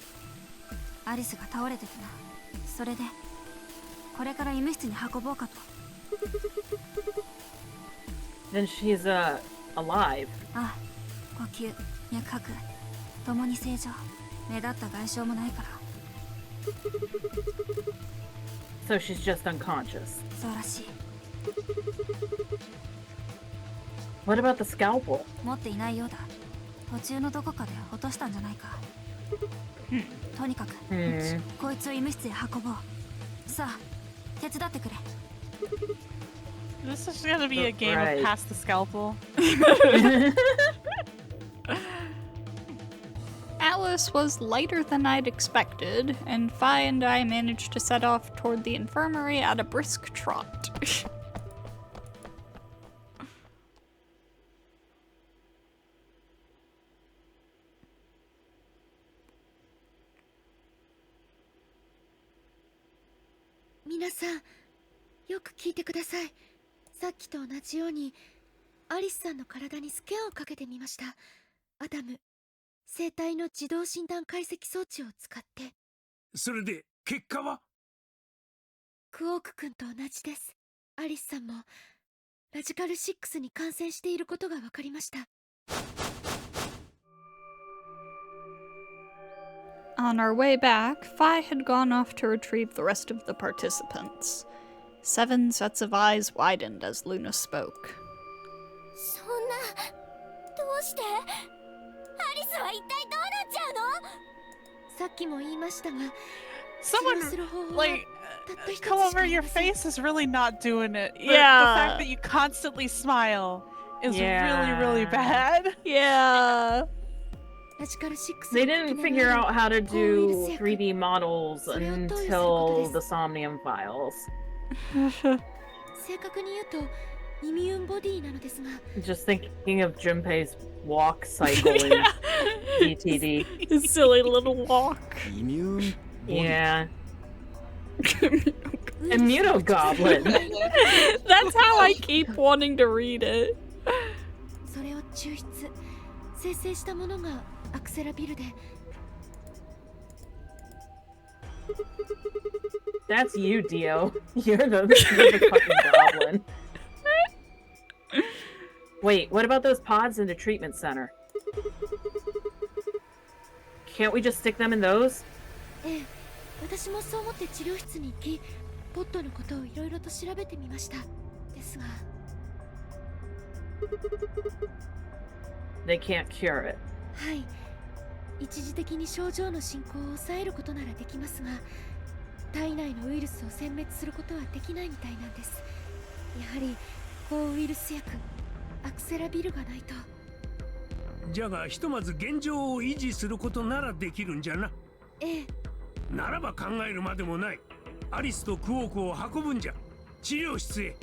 Speaker 8: アリスが倒れててな。それで、これから医務室に運ぼうかと。
Speaker 4: Then she's, alive.
Speaker 8: ああ、呼吸、脈拍、ともに正常。目立った外傷もないから。
Speaker 4: So she's just unconscious.
Speaker 8: そうらしい。
Speaker 4: What about the scalpel?
Speaker 8: 持っていないようだ。途中のどこかで落としたんじゃないか。とにかく、こいつを医務室へ運ぼう。さあ、手伝ってくれ。
Speaker 2: This is gonna be a game
Speaker 4: Right.
Speaker 2: of pass the scalpel.
Speaker 1: Alice was lighter than I'd expected, and Fi and I managed to set off toward the infirmary at a brisk trot.
Speaker 9: 皆さん、よく聞いてください。さっきと同じように、アリスさんの体にスキャンをかけてみました。アダム、生体の自動診断解析装置を使って。
Speaker 7: それで結果は？
Speaker 9: クオーク君と同じです。アリスさんもラジカル6に感染していることが分かりました。
Speaker 1: On our way back, Fi had gone off to retrieve the rest of the participants. 7 sets of eyes widened as Luna spoke.
Speaker 9: そんな、どうして？アリスは一体どうなっちゃうの？さっきも言いましたが、
Speaker 2: Someone, like, come over your face is really not doing it. The
Speaker 1: Yeah.
Speaker 2: fact that you constantly smile is
Speaker 4: Yeah.
Speaker 2: really, really bad.
Speaker 1: Yeah.
Speaker 4: They didn't figure out how to do 3D models until the Somnium Files.
Speaker 9: 正確に言うと、イミューンボディなのですが。
Speaker 4: Just thinking of Junpei's walk cycle in DTD.
Speaker 1: His silly little walk.
Speaker 5: Immune?
Speaker 4: Yeah. Immunogoblin.
Speaker 1: That's how I keep wanting to read it.
Speaker 9: それを抽出、生成したものがアクセラビルで。
Speaker 4: That's you, Dio. You're the fucking goblin. Wait, what about those pods in the treatment center? Can't we just stick them in those?
Speaker 9: ええ、私もそう思って治療室に行き、ポットのことをいろいろと調べてみました。ですが、
Speaker 4: They can't cure it.
Speaker 9: はい、一時的に症状の進行を抑えることならできますが、体内のウイルスを殲滅することはできないみたいなんです。やはり抗ウイルス薬アクセラビルがないと。
Speaker 7: じゃがひとまず現状を維持することならできるんじゃな。
Speaker 9: ええ。
Speaker 7: ならば考えるまでもない。アリスとクオークを運ぶんじゃ。治療室へ。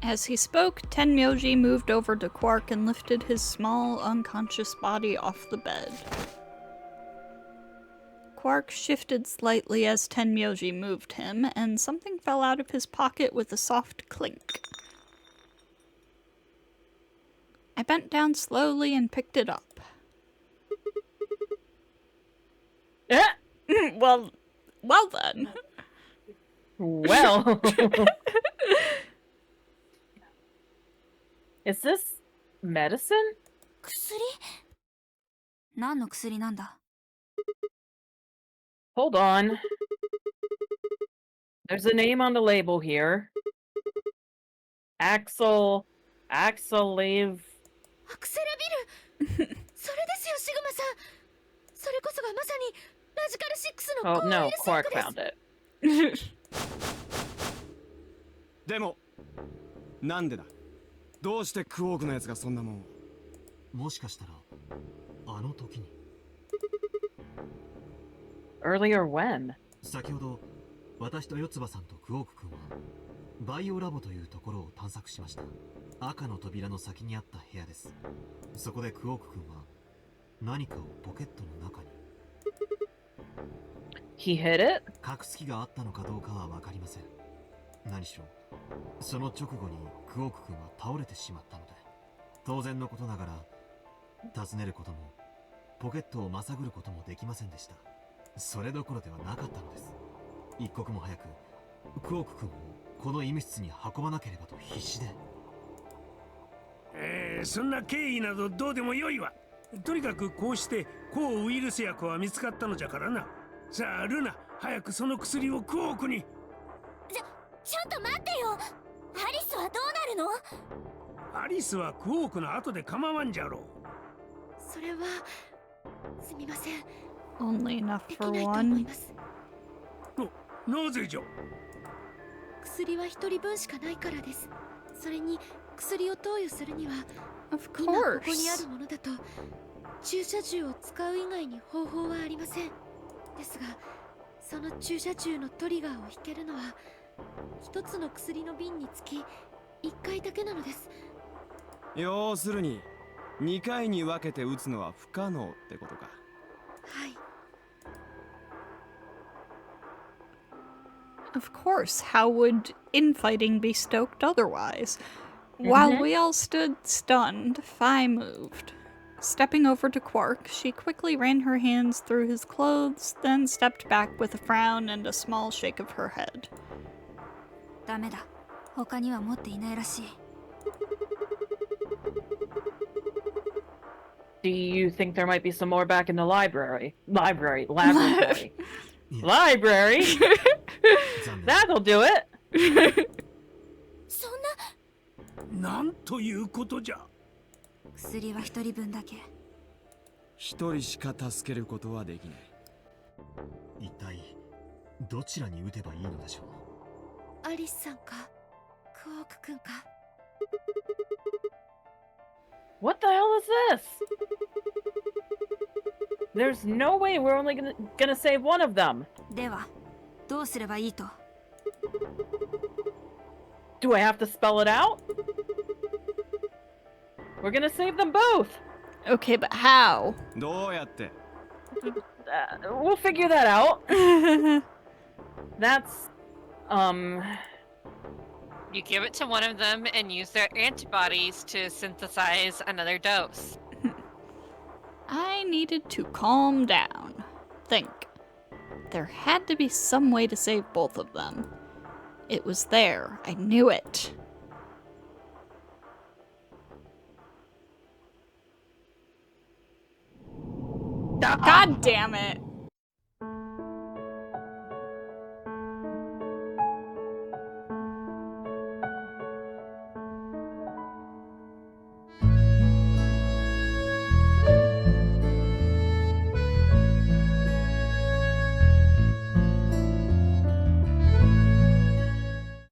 Speaker 1: As he spoke, Tenmyoji moved over to Quark and lifted his small, unconscious body off the bed. Quark shifted slightly as Tenmyoji moved him, and something fell out of his pocket with a soft clink. I bent down slowly and picked it up. Well then.
Speaker 4: Well. Is this medicine?
Speaker 9: 薬？
Speaker 8: 何の薬なんだ？
Speaker 4: Hold on. There's a name on the label here. Axel Lave.
Speaker 9: アクセラビル。それですよ、シグマさん。それこそがまさにラジカル6の
Speaker 4: Oh
Speaker 9: 抗ウイ
Speaker 4: no,
Speaker 9: ルス
Speaker 4: Quark
Speaker 9: 薬で
Speaker 4: found
Speaker 9: す。
Speaker 4: it.
Speaker 5: でもなんでだ。どうしてクオークのやつがそんなもん。
Speaker 10: もしかしたらあの時に。
Speaker 4: Earlier when?
Speaker 10: 先ほど私と四葉さんとクオーク君はバイオラボというところを探索しました。赤の扉の先にあった部屋です。そこでクオーク君は何かをポケットの中に
Speaker 4: He hid it?
Speaker 10: 隠す気があったのかどうかは分かりません。何しろその直後にクオーク君は倒れてしまったので、当然のことながら尋ねることもポケットをまさぐることもできませんでした。それどころではなかったのです。一刻も早くクオーク君をこの医務室に運ばなければと必死で。
Speaker 7: そんな経緯などどうでもよいわ。とにかくこうして抗ウイルス薬は見つかったのじゃからな。さあルナ、早くその薬をクオークに。
Speaker 9: ちょっと待ってよ。アリスはどうなるの？
Speaker 7: アリスはクオークの後で構わんじゃろう。
Speaker 9: それはすみません。
Speaker 1: Only enough
Speaker 9: でき
Speaker 1: for
Speaker 9: ないと思
Speaker 1: one.
Speaker 9: います。
Speaker 7: なぜじゃ。
Speaker 9: 薬は一人分しかないからです。それに薬を投与するには
Speaker 1: Of
Speaker 9: 今ここにあ
Speaker 1: course.
Speaker 9: るものだと注射銃を使う以外に方法はありません。ですがその注射銃のトリガーを引けるのは一つの薬の瓶につき1回だけなのです。
Speaker 5: 要するに2回に分けて撃つのは不可能ってことか。
Speaker 9: はい。
Speaker 1: Of course, how would infighting be stoked otherwise? While we all stood stunned, Phi moved. Stepping over to Quark, she quickly ran her hands through his clothes, then stepped back with a frown and a small shake of her head.
Speaker 8: ダメだ。他には持っていないらしい。
Speaker 4: Do you think there might be some more back in the laboratory? Library? That'll do it!
Speaker 9: そんな。
Speaker 7: なんということじゃ。
Speaker 8: 薬は一人分だけ。
Speaker 5: 一人しか助けることはできない。
Speaker 10: 一体どちらに撃てばいいのでしょう。
Speaker 9: アリスさんかクオーク君か。
Speaker 4: What the hell is this? There's no way we're only gonna save one of them.
Speaker 8: では、どうすればいいと？
Speaker 4: Do I have to spell it out? We're gonna save them both.
Speaker 1: Okay, but how?
Speaker 5: どうやって？
Speaker 4: We'll figure that out. That's,
Speaker 3: You give it to one of them and use their antibodies to synthesize another dose.
Speaker 1: I needed to calm down. Think. There had to be some way to save both of them. It was there. I knew it. God damn it.